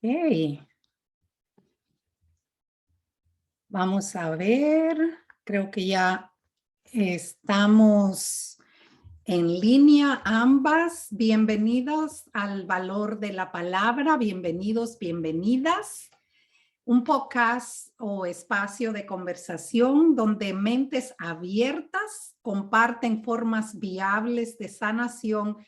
Hey, vamos a ver, creo que ya estamos en línea ambas. Bienvenidos al Valor de la Palabra, bienvenidos, bienvenidas. Un podcast o espacio de conversación donde mentes abiertas comparten formas viables de sanación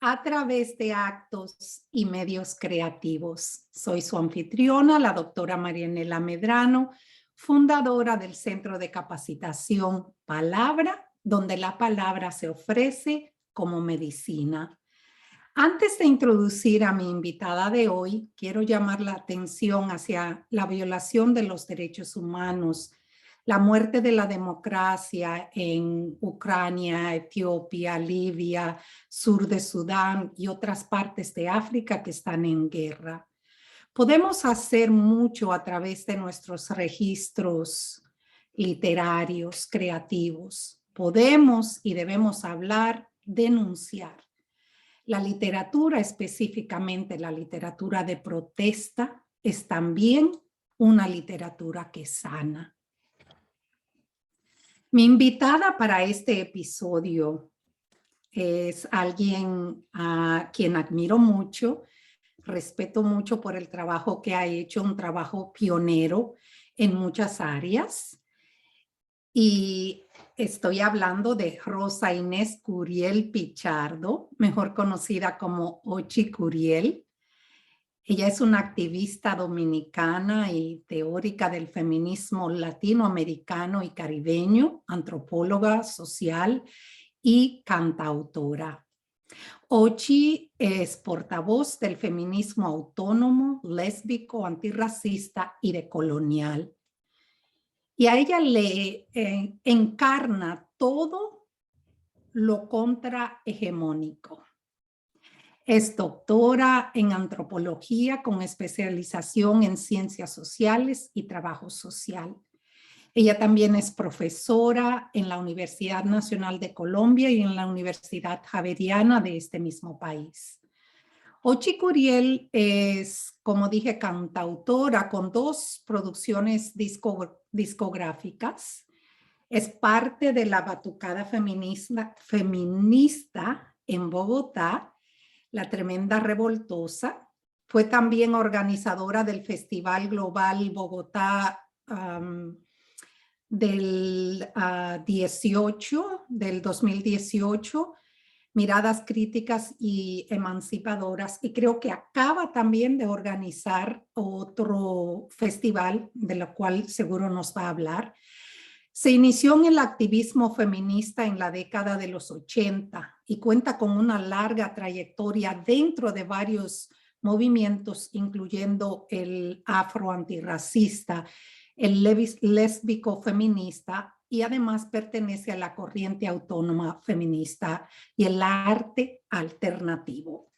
a través de actos y medios creativos. Soy su anfitriona, la doctora Marianela Medrano, fundadora del Centro de Capacitación Palabra, donde la palabra se ofrece como medicina. Antes de introducir a mi invitada de hoy, quiero llamar la atención hacia la violación de los derechos humanos, la muerte de la democracia en Ucrania, Etiopía, Libia, sur de Sudán y otras partes de África que están en guerra. Podemos hacer mucho a través de nuestros registros literarios, creativos. Podemos y debemos hablar, denunciar. La literatura, específicamente la literatura de protesta, es también una literatura que sana. Mi invitada para este episodio es alguien a quien admiro mucho, respeto mucho por el trabajo que ha hecho, un trabajo pionero en muchas áreas. Y estoy hablando de Rosa Inés Curiel Pichardo, mejor conocida como Ochi Curiel. Ella es una activista dominicana y teórica del feminismo latinoamericano y caribeño, antropóloga social y cantautora. Ochi es portavoz del feminismo autónomo, lésbico, antirracista y decolonial. Y a ella le encarna todo lo contrahegemónico. Es doctora en antropología con especialización en ciencias sociales y trabajo social. Ella también es profesora en la Universidad Nacional de Colombia y en la Universidad Javeriana de este mismo país. Ochi Curiel es, como dije, cantautora con 2 producciones discográficas. Es parte de la Batucada feminista en Bogotá, La Tremenda Revoltosa. Fue también organizadora del Festival Global Bogotá del 2018, Miradas Críticas y Emancipadoras, y creo que acaba también de organizar otro festival, de lo cual seguro nos va a hablar. Se inició en el activismo feminista en la década de los 80 y cuenta con una larga trayectoria dentro de varios movimientos, incluyendo el afroantirracista, el lésbico feminista, y además pertenece a la corriente autónoma feminista y el arte alternativo.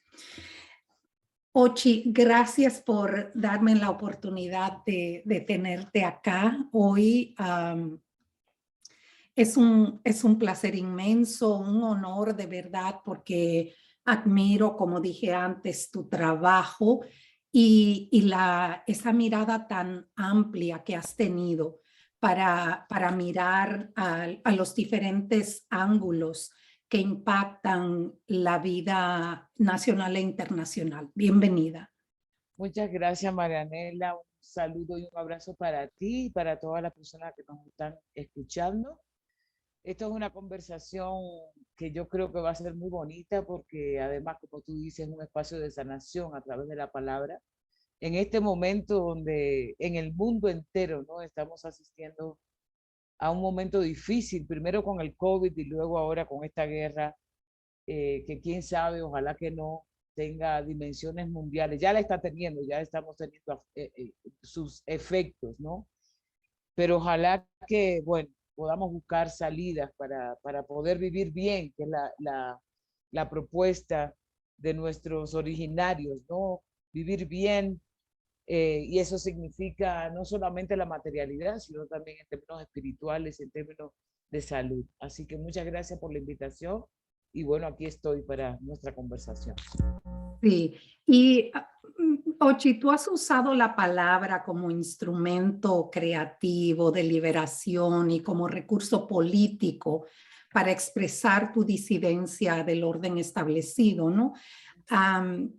Ochi, gracias por darme la oportunidad de tenerte acá hoy. Es un placer inmenso, un honor de verdad, porque admiro, como dije antes, tu trabajo y esa mirada tan amplia que has tenido para mirar a los diferentes ángulos que impactan la vida nacional e internacional. Bienvenida. Muchas gracias, Marianela. Un saludo y un abrazo para ti y para todas las personas que nos están escuchando. Esto es una conversación que yo creo que va a ser muy bonita porque además, como tú dices, es un espacio de sanación a través de la palabra. En este momento donde en el mundo entero, ¿no? Estamos asistiendo a un momento difícil, primero con el COVID y luego ahora con esta guerra, que quién sabe, ojalá que no tenga dimensiones mundiales. Ya la está teniendo, ya estamos teniendo sus efectos, ¿no? Pero ojalá que, bueno, podamos buscar salidas para poder vivir bien, que es la propuesta de nuestros originarios, ¿no? Vivir bien, y eso significa no solamente la materialidad, sino también en términos espirituales, en términos de salud. Así que muchas gracias por la invitación y bueno, aquí estoy para nuestra conversación. Sí, y Ochi, tú has usado la palabra como instrumento creativo de liberación y como recurso político para expresar tu disidencia del orden establecido, ¿no? Am,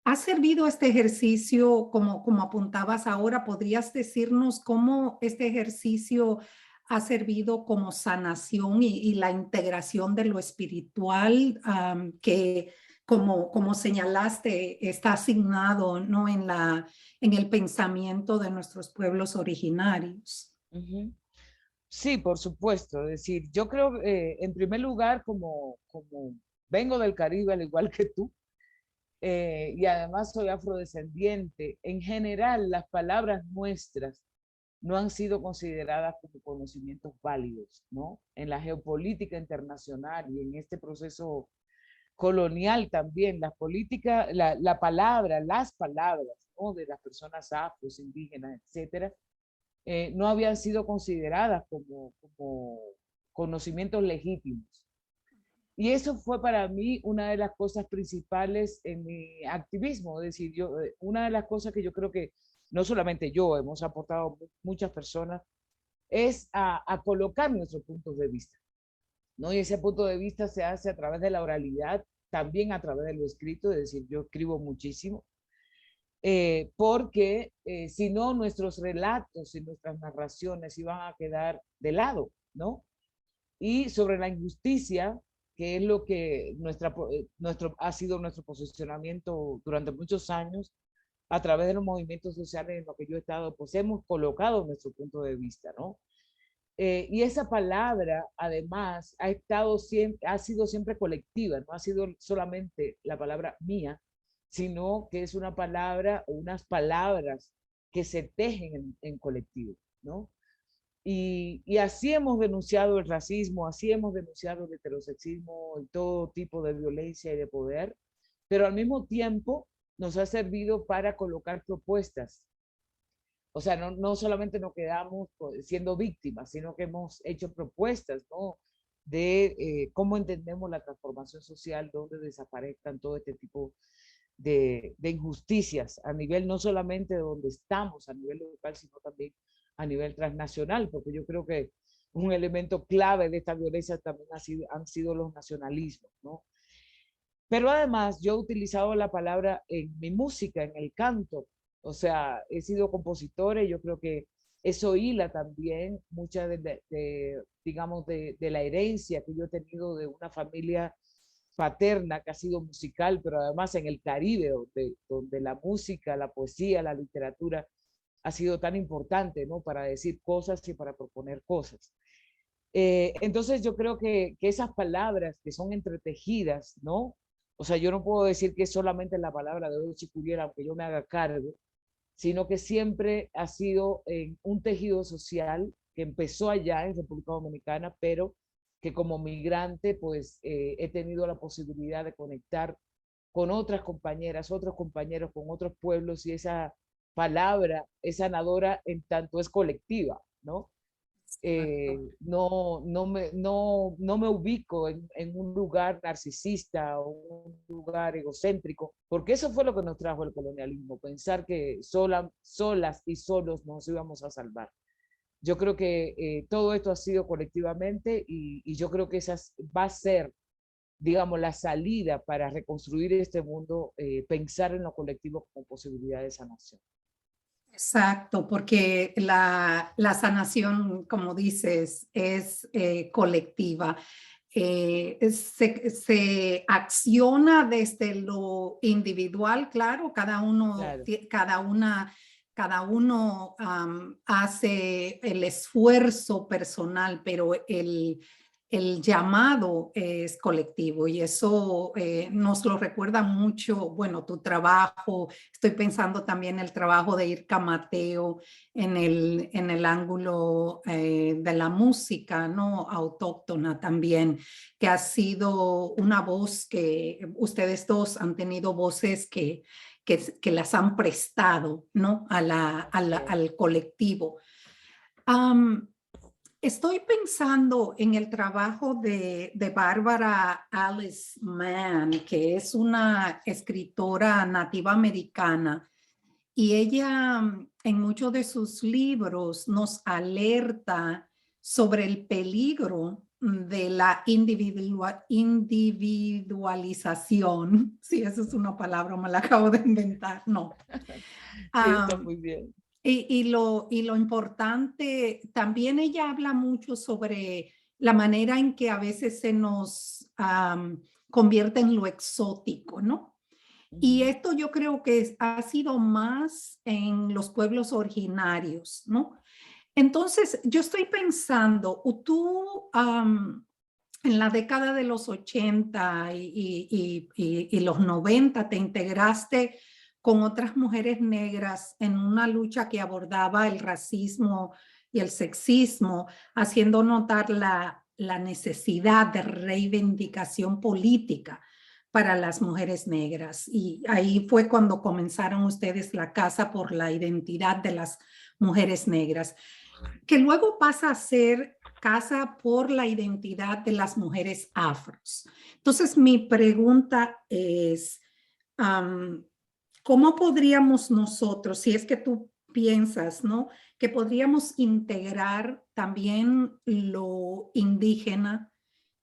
¿Ha servido este ejercicio como apuntabas ahora? ¿Podrías decirnos cómo este ejercicio ha servido como sanación y la integración de lo espiritual que como señalaste está asignado, ¿no? En el pensamiento de nuestros pueblos originarios? Ujú. Sí, por supuesto. Es decir, yo creo, en primer lugar, como vengo del Caribe, al igual que tú, y además soy afrodescendiente, en general las palabras nuestras no han sido consideradas como conocimientos válidos, ¿no? En la geopolítica internacional y en este proceso colonial también, la palabra, las palabras, ¿no? De las personas afros, indígenas, etcétera, no habían sido consideradas como conocimientos legítimos. Y eso fue para mí una de las cosas principales en mi activismo. Es decir, una de las cosas que yo creo que no solamente yo, hemos aportado muchas personas, es a colocar nuestros puntos de vista, ¿no? Y ese punto de vista se hace a través de la oralidad, también a través de lo escrito, es decir, yo escribo muchísimo, porque si no, nuestros relatos y nuestras narraciones iban a quedar de lado, ¿no? Y sobre la injusticia, que es lo que ha sido nuestro posicionamiento durante muchos años, a través de los movimientos sociales en los que yo he estado, pues hemos colocado nuestro punto de vista, ¿no? Y esa palabra, además, ha sido siempre colectiva, no ha sido solamente la palabra mía, sino que es una palabra o unas palabras que se tejen en colectivo, ¿no? Y así hemos denunciado el racismo, así hemos denunciado el heterosexismo y todo tipo de violencia y de poder, pero al mismo tiempo nos ha servido para colocar propuestas. O sea, no solamente nos quedamos siendo víctimas, sino que hemos hecho propuestas, ¿no? De cómo entendemos la transformación social, donde desaparezcan todo este tipo de injusticias a nivel no solamente de donde estamos, a nivel local, sino también a nivel transnacional, porque yo creo que un elemento clave de esta violencia también han sido los nacionalismos, ¿no? Pero además yo he utilizado la palabra en mi música, en el canto, o sea, he sido compositora y yo creo que eso hila también mucha digamos, de la herencia que yo he tenido de una familia paterna que ha sido musical, pero además en el Caribe, donde la música, la poesía, la literatura ha sido tan importante, ¿no? Para decir cosas y para proponer cosas. Entonces yo creo que esas palabras que son entretejidas, ¿no? O sea, yo no puedo decir que es solamente la palabra de Ochi Culiera, aunque yo me haga cargo, sino que siempre ha sido un tejido social que empezó allá en República Dominicana, pero que como migrante, pues he tenido la posibilidad de conectar con otras compañeras, otros compañeros, con otros pueblos, y esa palabra es sanadora en tanto es colectiva, ¿no? No me ubico en un lugar narcisista o un lugar egocéntrico, porque eso fue lo que nos trajo el colonialismo, pensar que solas y solos nos íbamos a salvar. Yo creo que todo esto ha sido colectivamente y yo creo que esa va a ser, digamos, la salida para reconstruir este mundo, pensar en lo colectivo como posibilidad de sanación. Exacto, porque la sanación, como dices, es colectiva. Se acciona desde lo individual, claro, Claro, cada uno hace el esfuerzo personal, pero el llamado es colectivo y eso nos lo recuerda mucho, bueno, tu trabajo. Estoy pensando también el trabajo de Irka Mateo en el ángulo de la música, ¿no? Autóctona también, que ha sido una voz que ustedes dos han tenido voces que las han prestado, ¿no? así es. Al colectivo. Um, Estoy pensando en el trabajo de Barbara Alice Mann, que es una escritora nativa americana, y ella en muchos de sus libros nos alerta sobre el peligro de la individualización. Sí, esa es una palabra, me la acabo de inventar, no. Sí, está Um, muy bien. y lo importante, también ella habla mucho sobre la manera en que a veces se nos convierte en lo exótico, ¿no? Y Ujú. esto yo creo que ha sido más en los pueblos originarios, ¿no? Entonces, yo estoy pensando, tú en la década de los 80 y los 90 te integraste con otras mujeres negras en una lucha que abordaba el racismo y el sexismo, haciendo notar la necesidad de reivindicación política para las mujeres negras. Y ahí fue cuando comenzaron ustedes la Casa por la Identidad de las Mujeres Negras, que luego pasa a ser Casa por la Identidad de las Mujeres Afros. Entonces, mi pregunta es, um, ¿cómo podríamos nosotros, si es que tú piensas, ¿no? Que podríamos integrar también lo indígena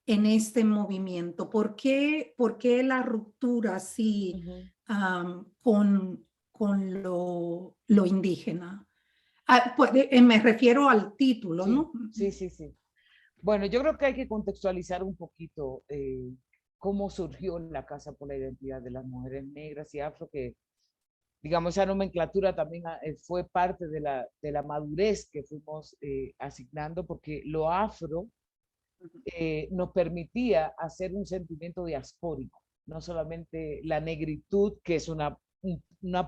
en este movimiento. ¿Por qué la ruptura así Ujú. con lo indígena? Pues, me refiero al título, Sí, ¿no? sí, sí, sí. Bueno, yo creo que hay que contextualizar un poquito cómo surgió la Casa por la Identidad de las Mujeres Negras y Afro, que digamos esa nomenclatura también fue parte de la madurez que fuimos asignando, porque lo afro nos permitía hacer un sentimiento diaspórico, no solamente la negritud, que es una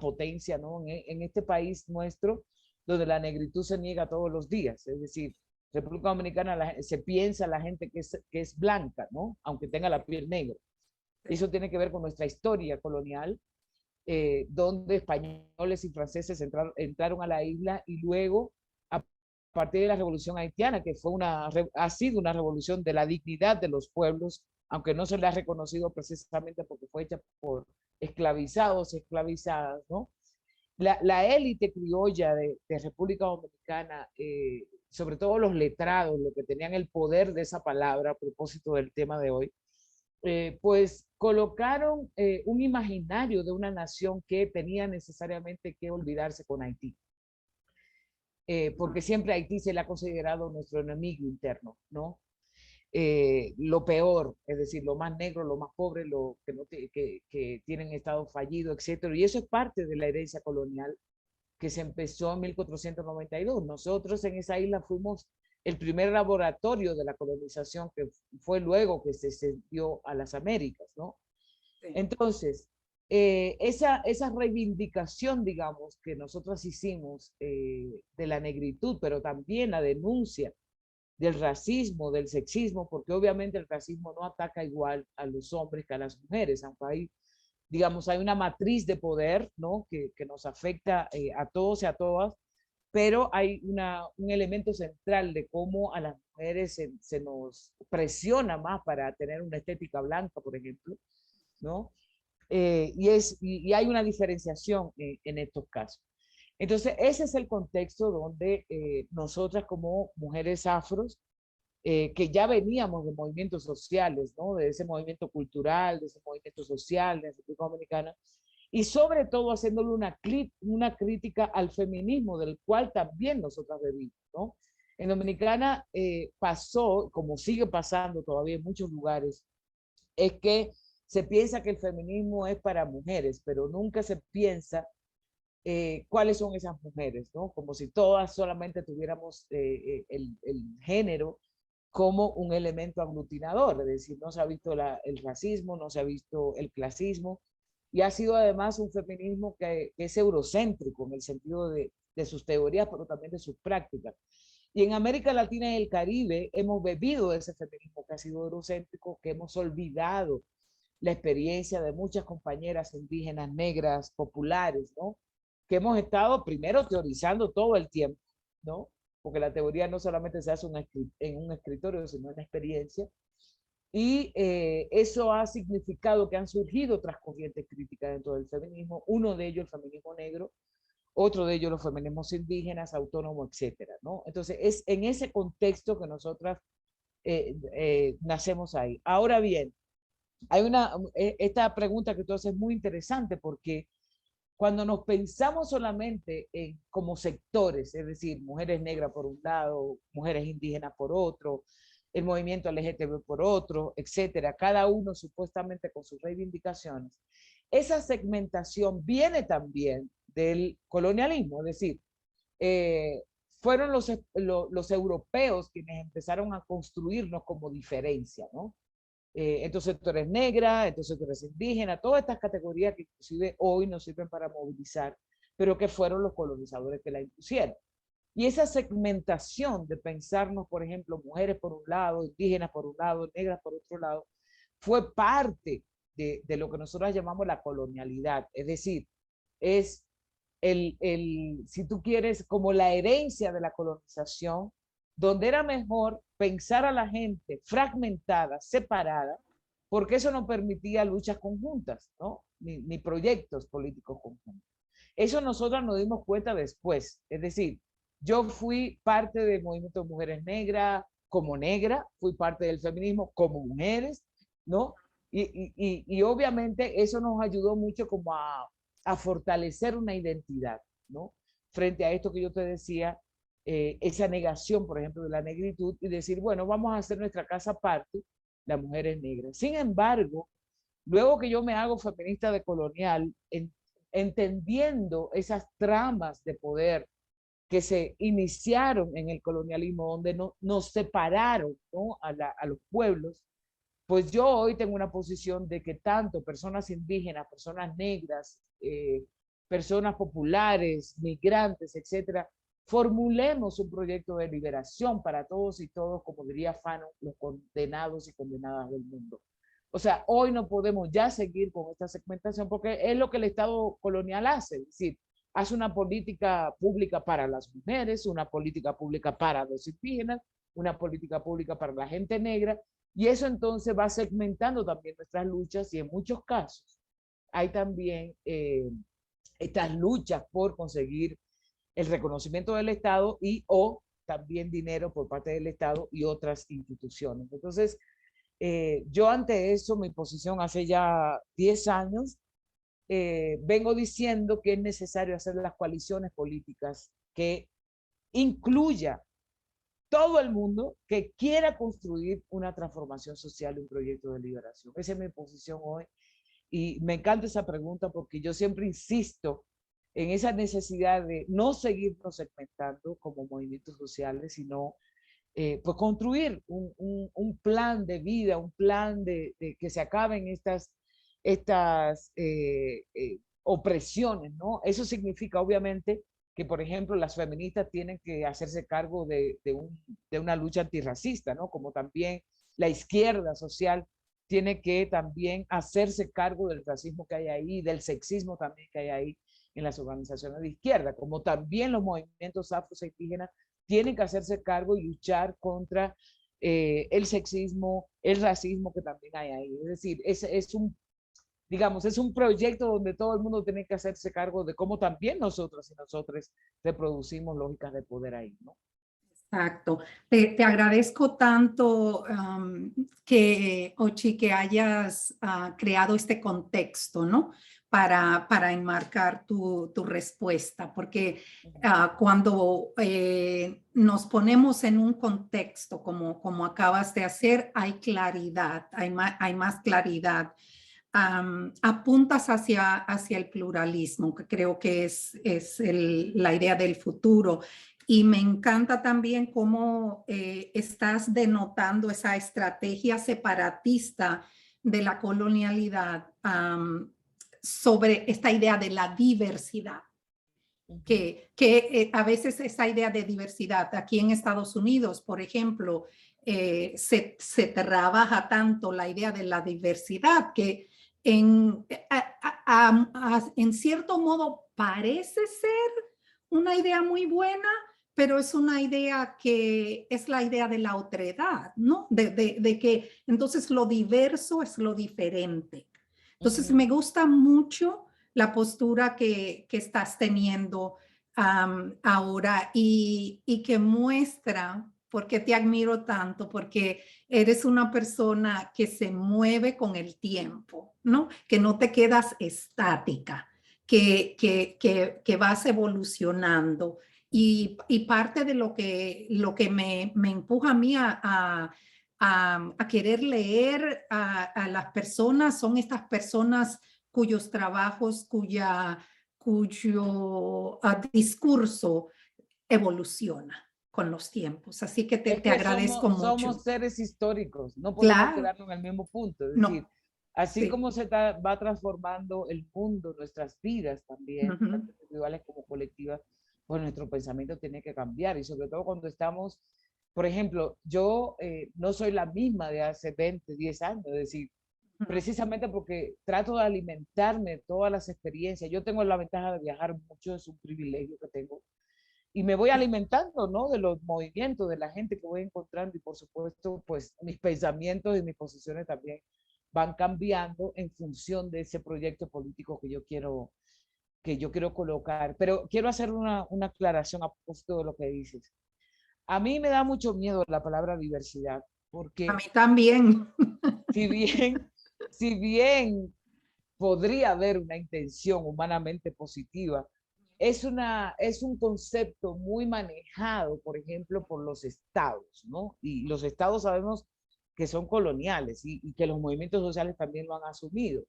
potencia, ¿no? En este país nuestro, donde la negritud se niega todos los días, es decir, República Dominicana se piensa la gente que es blanca, ¿no? Aunque tenga la piel negra. Y eso tiene que ver con nuestra historia colonial, donde españoles y franceses entraron a la isla y luego, a partir de la revolución haitiana, que fue ha sido una revolución de la dignidad de los pueblos, aunque no se le ha reconocido precisamente porque fue hecha por esclavizados y esclavizadas, ¿no? La élite criolla de República Dominicana, sobre todo los letrados, los que tenían el poder de esa palabra a propósito del tema de hoy, pues colocaron un imaginario de una nación que tenía necesariamente que olvidarse con Haití, porque siempre Haití se le ha considerado nuestro enemigo interno, ¿no? Lo peor, es decir, lo más negro, lo más pobre, lo que, no que tienen estado fallido, etcétera. Y eso es parte de la herencia colonial que se empezó en 1492. Nosotros en esa isla fuimos el primer laboratorio de la colonización que fue luego que se extendió a las Américas, ¿no? Sí. Entonces, esa reivindicación, digamos, que nosotros hicimos de la negritud, pero también la denuncia del racismo, del sexismo, porque obviamente el racismo no ataca igual a los hombres que a las mujeres, aunque hay, digamos, hay una matriz de poder, ¿no? Que nos afecta a todos y a todas, pero hay un elemento central de cómo a las mujeres se nos presiona más para tener una estética blanca, por ejemplo, ¿no? Y hay una diferenciación en estos casos. Entonces, ese es el contexto donde nosotras como mujeres afros, que ya veníamos de movimientos sociales, ¿no? De ese movimiento cultural, de ese movimiento social de la República Dominicana, y sobre todo haciéndole una crítica al feminismo, del cual también nosotras bebimos, ¿no? En Dominicana pasó, como sigue pasando todavía en muchos lugares, es que se piensa que el feminismo es para mujeres, pero nunca se piensa cuáles son esas mujeres, ¿no? Como si todas solamente tuviéramos el género como un elemento aglutinador, es decir, no se ha visto el racismo, no se ha visto el clasismo, y ha sido además un feminismo que es eurocéntrico en el sentido de sus teorías, pero también de sus prácticas. Y en América Latina y el Caribe hemos bebido de ese feminismo que ha sido eurocéntrico, que hemos olvidado la experiencia de muchas compañeras indígenas, negras, populares, ¿no? Que hemos estado primero teorizando todo el tiempo, ¿no? porque la teoría no solamente se hace en un escritorio, sino en la experiencia. Y eso ha significado que han surgido otras corrientes críticas dentro del feminismo, uno de ellos el feminismo negro, otro de ellos los feminismos indígenas, autónomos, etcétera, ¿no? Entonces es en ese contexto que nosotras nacemos ahí. Ahora bien, hay esta pregunta que tú haces es muy interesante porque cuando nos pensamos solamente en, como sectores, es decir, mujeres negras por un lado, mujeres indígenas por otro, el movimiento LGTB por otro, etcétera, cada uno supuestamente con sus reivindicaciones, esa segmentación viene también del colonialismo, es decir, eh, fueron los europeos quienes empezaron a construirnos como diferencia, ¿no? Entonces tú eres negra, entonces tú eres indígena, todas estas categorías que inclusive hoy nos sirven para movilizar, pero que fueron los colonizadores que la impusieron. Y esa segmentación de pensarnos, por ejemplo, mujeres por un lado, indígenas por un lado, negras por otro lado, fue parte de lo que nosotros llamamos la colonialidad. Es decir, es si tú quieres, como la herencia de la colonización, donde era mejor pensar a la gente fragmentada, separada, porque eso no permitía luchas conjuntas, ¿no? Ni proyectos políticos conjuntos. Eso nosotros nos dimos cuenta después. Es decir, yo fui parte del movimiento de mujeres negras como negra, fui parte del feminismo como mujeres, ¿no? Y obviamente eso nos ayudó mucho como a fortalecer una identidad, ¿no? Frente a esto que yo te decía, esa negación, por ejemplo, de la negritud y decir, bueno, vamos a hacer nuestra casa aparte, las mujeres negras. Sin embargo, luego que yo me hago feminista decolonial, entendiendo esas tramas de poder que se iniciaron en el colonialismo, donde nos separaron, ¿no? A los pueblos, pues yo hoy tengo una posición de que tanto personas indígenas, personas negras, personas populares, migrantes, etcétera, formulemos un proyecto de liberación para todos y todos, como diría Fanon, los condenados y condenadas del mundo. O sea, hoy no podemos ya seguir con esta segmentación porque es lo que el Estado colonial hace, es decir, hace una política pública para las mujeres, una política pública para los indígenas, una política pública para la gente negra, y eso entonces va segmentando también nuestras luchas y en muchos casos hay también estas luchas por conseguir el reconocimiento del Estado y o también dinero por parte del Estado y otras instituciones. Entonces, yo ante eso, mi posición hace ya 10 años, vengo diciendo que es necesario hacer las coaliciones políticas que incluya todo el mundo que quiera construir una transformación social y un proyecto de liberación. Esa es mi posición hoy. Y me encanta esa pregunta porque yo siempre insisto en esa necesidad de no seguirnos segmentando como movimientos sociales, sino pues construir un plan de vida, un plan de que se acaben estas opresiones, ¿no? Eso significa obviamente que, por ejemplo, las feministas tienen que hacerse cargo de una lucha antirracista, ¿no? Como también la izquierda social tiene que también hacerse cargo del racismo que hay ahí, del sexismo también que hay ahí en las organizaciones de izquierda, como también los movimientos afros e indígenas tienen que hacerse cargo y luchar contra el sexismo, el racismo que también hay ahí. Es decir, digamos, es un proyecto donde todo el mundo tiene que hacerse cargo de cómo también nosotros y nosotros reproducimos lógicas de poder ahí, ¿no? Exacto. Te agradezco tanto Ochi, que hayas creado este contexto, ¿no? Para enmarcar tu respuesta, porque cuando nos ponemos en un contexto como acabas de hacer, hay claridad, hay más claridad. Apuntas hacia el pluralismo, que creo que es la idea del futuro. Y me encanta también cómo estás denotando esa estrategia separatista de la colonialidad sobre esta idea de la diversidad. Que a veces esa idea de diversidad aquí en Estados Unidos, por ejemplo, se trabaja tanto la idea de la diversidad que en cierto modo parece ser una idea muy buena, pero es una idea que es la idea de la otredad, ¿no? De que entonces lo diverso es lo diferente. Entonces me gusta mucho la postura que estás teniendo ahora y que muestra por qué te admiro tanto, porque eres una persona que se mueve con el tiempo, ¿no? Que no te quedas estática, que vas evolucionando. Y parte de lo que me empuja a mí a querer leer a las personas son estas personas cuyos trabajos, cuyo discurso evoluciona con los tiempos. Así que Es te que agradezco somos mucho. seres históricos, no podemos Claro, quedarnos en el mismo punto. Es decir, no, así sí. como va transformando el mundo, nuestras vidas también, Ujú, tanto individuales como colectivas, pues nuestro pensamiento tiene que cambiar. Y sobre todo cuando estamos, por ejemplo, yo no soy la misma de hace 20, 10 años, es decir, ujú. precisamente porque trato de alimentarme de todas las experiencias. Yo tengo la ventaja de viajar mucho, es un privilegio que tengo y me voy alimentando, ¿no? De los movimientos, de la gente que voy encontrando y por supuesto, pues mis pensamientos y mis posiciones también van cambiando en función de ese proyecto político que yo quiero colocar. Pero quiero hacer una aclaración a propósito de lo que dices. A mí me da mucho miedo la palabra diversidad, A porque mí también. si bien, si bien podría haber una intención humanamente positiva, es un concepto muy manejado, por ejemplo, por los estados, ¿no? Y los estados sabemos que son coloniales y que los movimientos sociales también lo han asumido.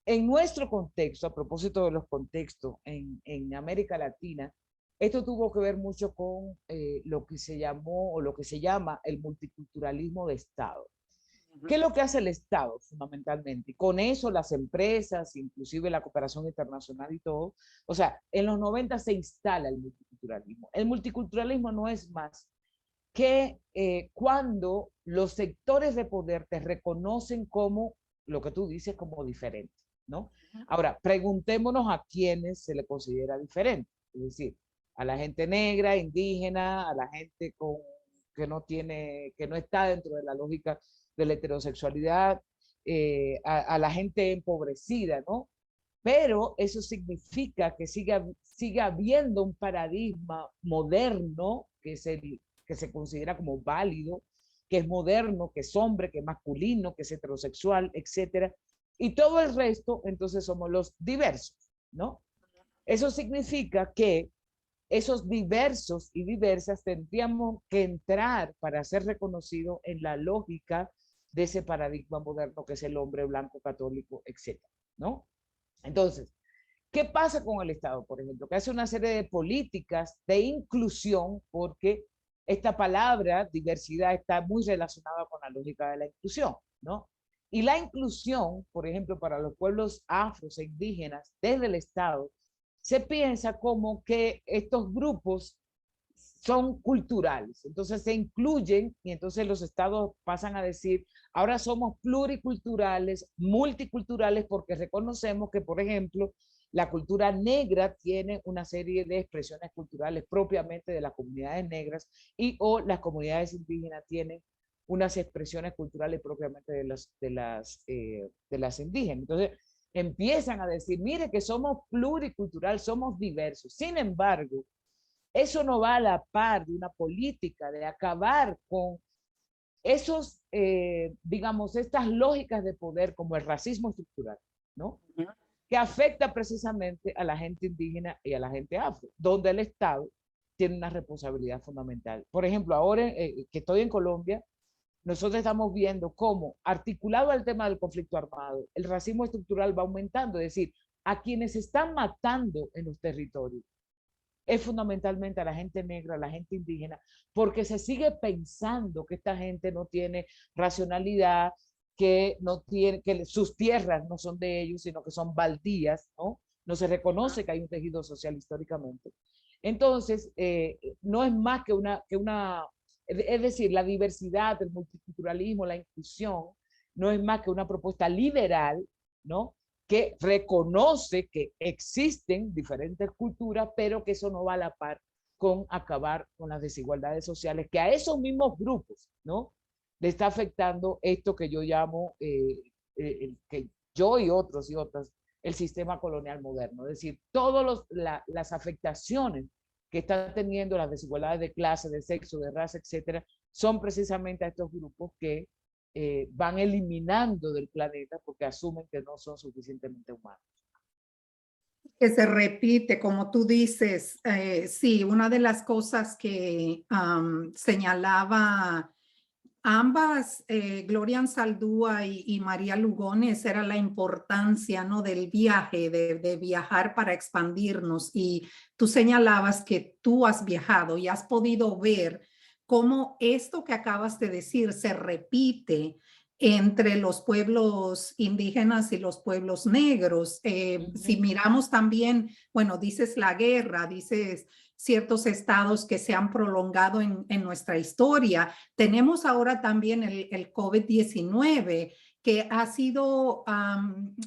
En nuestro contexto, a propósito de los contextos en América Latina, esto tuvo que ver mucho con lo que se llamó o lo que se llama el multiculturalismo de Estado. ¿Qué es lo que hace el Estado fundamentalmente? Y con eso las empresas, inclusive la cooperación internacional y todo, o sea, en los 90 se instala el multiculturalismo. El multiculturalismo no es más que cuando los sectores de poder te reconocen como lo que tú dices como diferente, ¿no? Ahora, preguntémonos a quiénes se le considera diferente, es decir, a la gente negra, indígena, a la gente que no está dentro de la lógica de la heterosexualidad, a la gente empobrecida, ¿no? Pero eso significa que siga habiendo un paradigma moderno que se considera como válido, que es moderno, que es hombre, que es masculino, que es heterosexual, etcétera. Y todo el resto, entonces somos los diversos, ¿no? Eso significa que esos diversos y diversas tendríamos que entrar para ser reconocidos en la lógica de ese paradigma moderno que es el hombre blanco, católico, etcétera, ¿no? Entonces, ¿qué pasa con el Estado, por ejemplo? Que hace una serie de políticas de inclusión porque esta palabra diversidad está muy relacionada con la lógica de la inclusión, ¿no? Y la inclusión, por ejemplo, para los pueblos afros e indígenas desde el Estado, se piensa como que estos grupos son culturales, entonces se incluyen y entonces los estados pasan a decir, ahora somos pluriculturales, multiculturales, porque reconocemos que, por ejemplo, la cultura negra tiene una serie de expresiones culturales propiamente de las comunidades negras y o las comunidades indígenas tienen unas expresiones culturales propiamente de las indígenas. Entonces, empiezan a decir, mire que somos pluricultural, somos diversos. Sin embargo, eso no va a la par de una política de acabar con esos, digamos, estas lógicas de poder como el racismo estructural, ¿no? Que afecta precisamente a la gente indígena y a la gente afro, donde el Estado tiene una responsabilidad fundamental. Por ejemplo, ahora que estoy en Colombia, nosotros estamos viendo cómo, articulado al tema del conflicto armado, el racismo estructural va aumentando, es decir, a quienes están matando en los territorios es fundamentalmente a la gente negra, a la gente indígena, porque se sigue pensando que esta gente no tiene racionalidad, que no tiene, que sus tierras no son de ellos, sino que son baldías, ¿no? No se reconoce que hay un tejido social históricamente. Entonces, no es más es decir, la diversidad, el multiculturalismo, la inclusión, no es más que una propuesta liberal, ¿no? Que reconoce que existen diferentes culturas, pero que eso no va a la par con acabar con las desigualdades sociales, que a esos mismos grupos, ¿no? Le está afectando esto que yo llamo, que yo y otros y otras, el sistema colonial moderno. Es decir, todas las afectaciones que están teniendo las desigualdades de clase, de sexo, de raza, etcétera, son precisamente a estos grupos que van eliminando del planeta porque asumen que no son suficientemente humanos. Que se repite, como tú dices, sí, una de las cosas que señalaba ambas, Gloria Anzaldúa y María Lugones, era la importancia, ¿no?, del viaje, de viajar para expandirnos. Y tú señalabas que tú has viajado y has podido ver cómo esto que acabas de decir se repite entre los pueblos indígenas y los pueblos negros. Si miramos también, bueno, dices la guerra, dices ciertos estados que se han prolongado en nuestra historia. Tenemos ahora también el COVID-19, que ha sido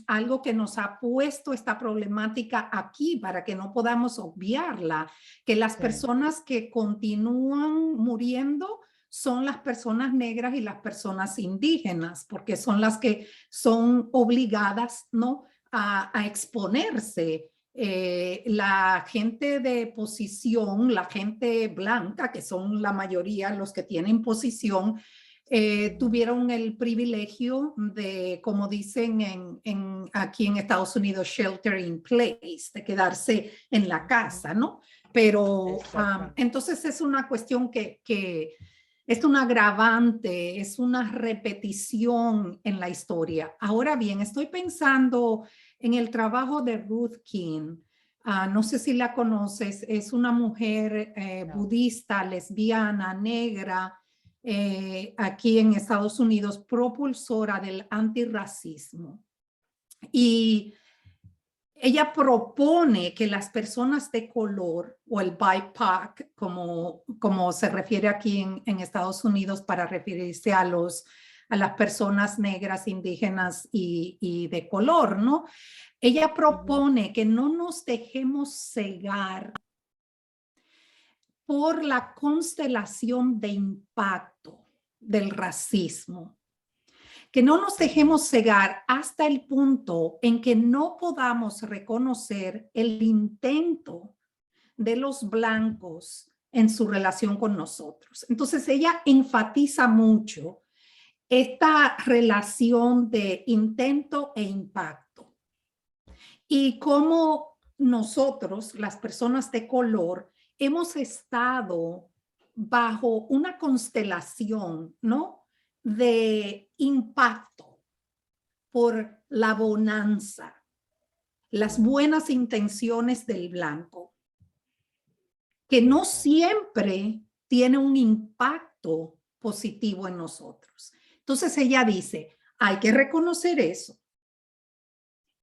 algo que nos ha puesto esta problemática aquí para que no podamos obviarla, que las personas que continúan muriendo son las personas negras y las personas indígenas, porque son las que son obligadas, ¿no?, a exponerse. La gente de posición, la gente blanca, que son la mayoría los que tienen posición, tuvieron el privilegio de, como dicen aquí en Estados Unidos, shelter in place, de quedarse en la casa, ¿no? Pero entonces es una cuestión que es un agravante, es una repetición en la historia. Ahora bien, estoy pensando en el trabajo de Ruth King. No sé si la conoces, es una mujer budista, lesbiana, negra, aquí en Estados Unidos, propulsora del antirracismo. Y ella propone que las personas de color, o el BIPOC, como se refiere aquí en Estados Unidos para referirse a las personas negras, indígenas y de color, ¿no? Ella propone que no nos dejemos cegar por la constelación de impacto del racismo. Que no nos dejemos cegar hasta el punto en que no podamos reconocer el intento de los blancos en su relación con nosotros. Entonces ella enfatiza mucho esta relación de intento e impacto y cómo nosotros, las personas de color, hemos estado bajo una constelación, ¿no?, de impacto por la bonanza, las buenas intenciones del blanco, que no siempre tiene un impacto positivo en nosotros. Entonces ella dice, hay que reconocer eso.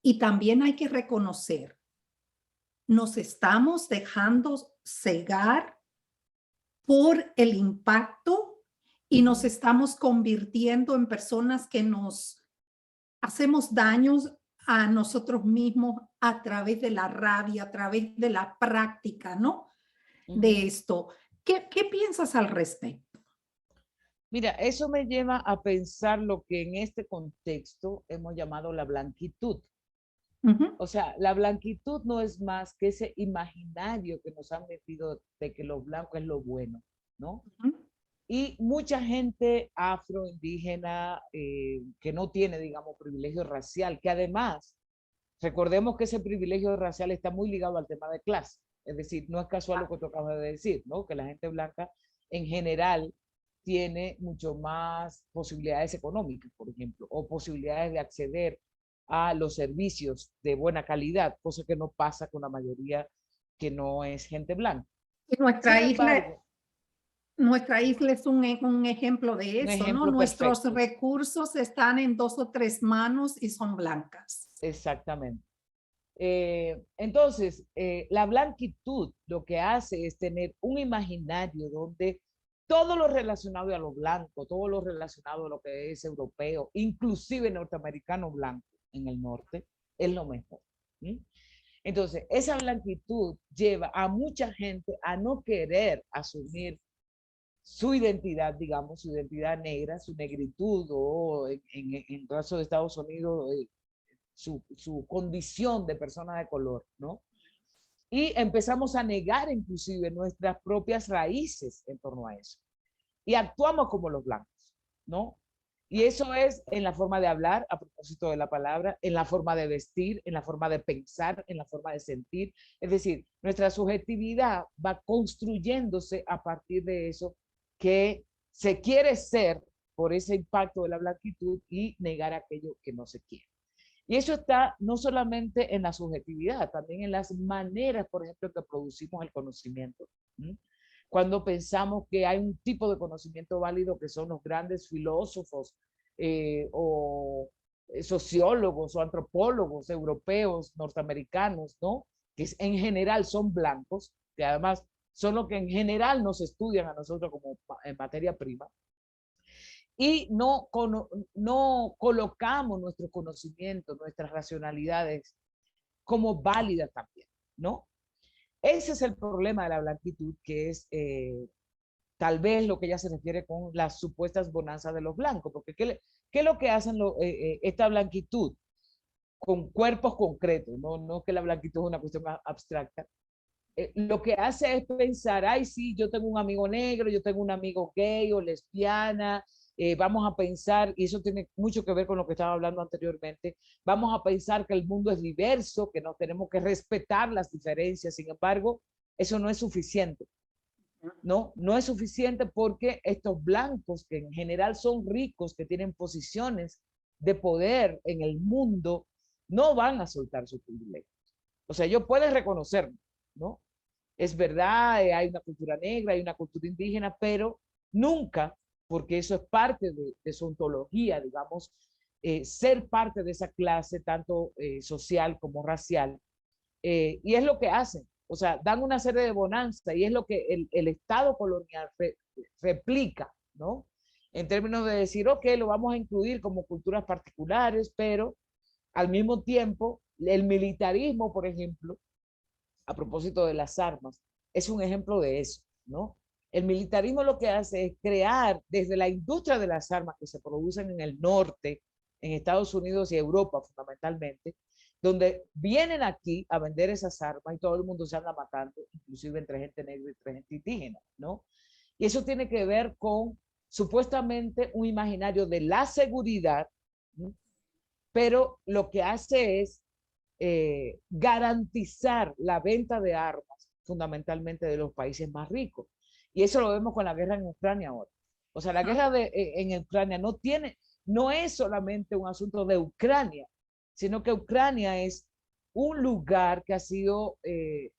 Y también hay que reconocer, nos estamos dejando cegar por el impacto y nos estamos convirtiendo en personas que nos hacemos daños a nosotros mismos a través de la rabia, a través de la práctica, ¿no?, de esto. ¿Qué piensas al respecto? Mira, eso me lleva a pensar lo que en este contexto hemos llamado la blanquitud. O sea, la blanquitud no es más que ese imaginario que nos han metido de que lo blanco es lo bueno, ¿no? Y mucha gente afro, indígena, que no tiene, digamos, privilegio racial, que además, recordemos que ese privilegio racial está muy ligado al tema de clase. Es decir, no es casual lo que tú acabas de decir, ¿no? Que la gente blanca en general tiene mucho más posibilidades económicas, por ejemplo, o posibilidades de acceder a los servicios de buena calidad, cosa que no pasa con la mayoría que no es gente blanca. Y Sin embargo, nuestra isla es un ejemplo de un eso, ¿no? ejemplo Nuestros perfecto, recursos están en 2 o 3 manos y son blancas. exactamente. Entonces, la blanquitud lo que hace es tener un imaginario donde todo lo relacionado a lo blanco, todo lo relacionado a lo que es europeo, inclusive norteamericano blanco en el norte, es lo mejor. ¿Sí? Entonces, esa blanquitud lleva a mucha gente a no querer asumir su identidad, digamos, su identidad negra, su negritud, o en el caso de Estados Unidos, su condición de persona de color, ¿no? Y empezamos a negar inclusive nuestras propias raíces en torno a eso. Y actuamos como los blancos, ¿no? Y eso es en la forma de hablar, a propósito de la palabra, en la forma de vestir, en la forma de pensar, en la forma de sentir. Es decir, nuestra subjetividad va construyéndose a partir de eso que se quiere ser por ese impacto de la blanquitud y negar aquello que no se quiere. Y eso está no solamente en la subjetividad, también en las maneras, por ejemplo, que producimos el conocimiento. ¿Mm? Cuando pensamos que hay un tipo de conocimiento válido que son los grandes filósofos o sociólogos o antropólogos europeos, norteamericanos, ¿no? Que en general son blancos, que además son los que en general nos estudian a nosotros como en materia prima, y no colocamos nuestros conocimientos, nuestras racionalidades como válidas también, ¿no? Ese es el problema de la blanquitud, que es tal vez lo que ella se refiere con las supuestas bonanzas de los blancos, porque ¿qué es lo que hacen esta blanquitud con cuerpos concretos? No que la blanquitud es una cuestión abstracta. Lo que hace es pensar, ay, sí, yo tengo un amigo negro, yo tengo un amigo gay o lesbiana, vamos a pensar, y eso tiene mucho que ver con lo que estaba hablando anteriormente, vamos a pensar que el mundo es diverso, que nos tenemos que respetar las diferencias. Sin embargo, eso no es suficiente. No es suficiente, porque estos blancos, que en general son ricos, que tienen posiciones de poder en el mundo, no van a soltar su privilegio. O sea, ellos pueden reconocerlo, ¿no? Es verdad, hay una cultura negra, hay una cultura indígena, pero nunca, porque eso es parte de su ontología, digamos, ser parte de esa clase, tanto social como racial. Y es lo que hacen. O sea, dan una serie de bonanza, y es lo que el Estado colonial replica, ¿no? En términos de decir, ok, lo vamos a incluir como culturas particulares, pero al mismo tiempo, el militarismo, por ejemplo, a propósito de las armas, es un ejemplo de eso, ¿no? El militarismo lo que hace es crear desde la industria de las armas que se producen en el norte, en Estados Unidos y Europa fundamentalmente, donde vienen aquí a vender esas armas y todo el mundo se anda matando, inclusive entre gente negra y entre gente indígena, ¿no? Y eso tiene que ver con supuestamente un imaginario de la seguridad, ¿no? Pero lo que hace es garantizar la venta de armas fundamentalmente de los países más ricos. Y eso lo vemos con la guerra en Ucrania ahora. O sea, la guerra en Ucrania no es solamente un asunto de Ucrania, sino que Ucrania es un lugar que ha sido,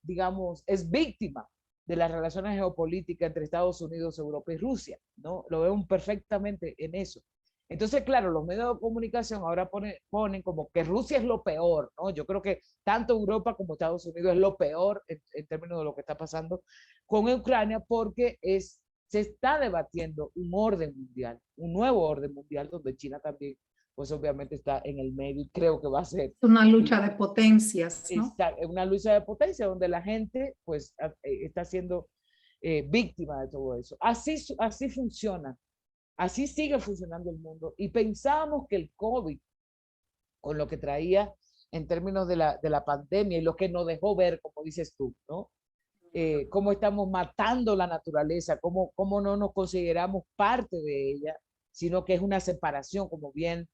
digamos, es víctima de las relaciones geopolíticas entre Estados Unidos, Europa y Rusia, ¿no? Lo vemos perfectamente en eso. Entonces, claro, los medios de comunicación ahora ponen como que Rusia es lo peor, ¿no? Yo creo que tanto Europa como Estados Unidos es lo peor en términos de lo que está pasando con Ucrania, porque se está debatiendo un orden mundial, un nuevo orden mundial, donde China también, pues obviamente está en el medio, y creo que va a ser una lucha de potencias, ¿no? una lucha de potencia donde la gente, pues, está siendo víctima de todo eso. Así funciona. Así sigue funcionando el mundo. Y pensábamos que el COVID, con lo que traía en términos de la pandemia y lo que nos dejó ver, como dices tú, ¿no? Cómo estamos matando la naturaleza, cómo no nos consideramos parte de ella, sino que es una separación, como bien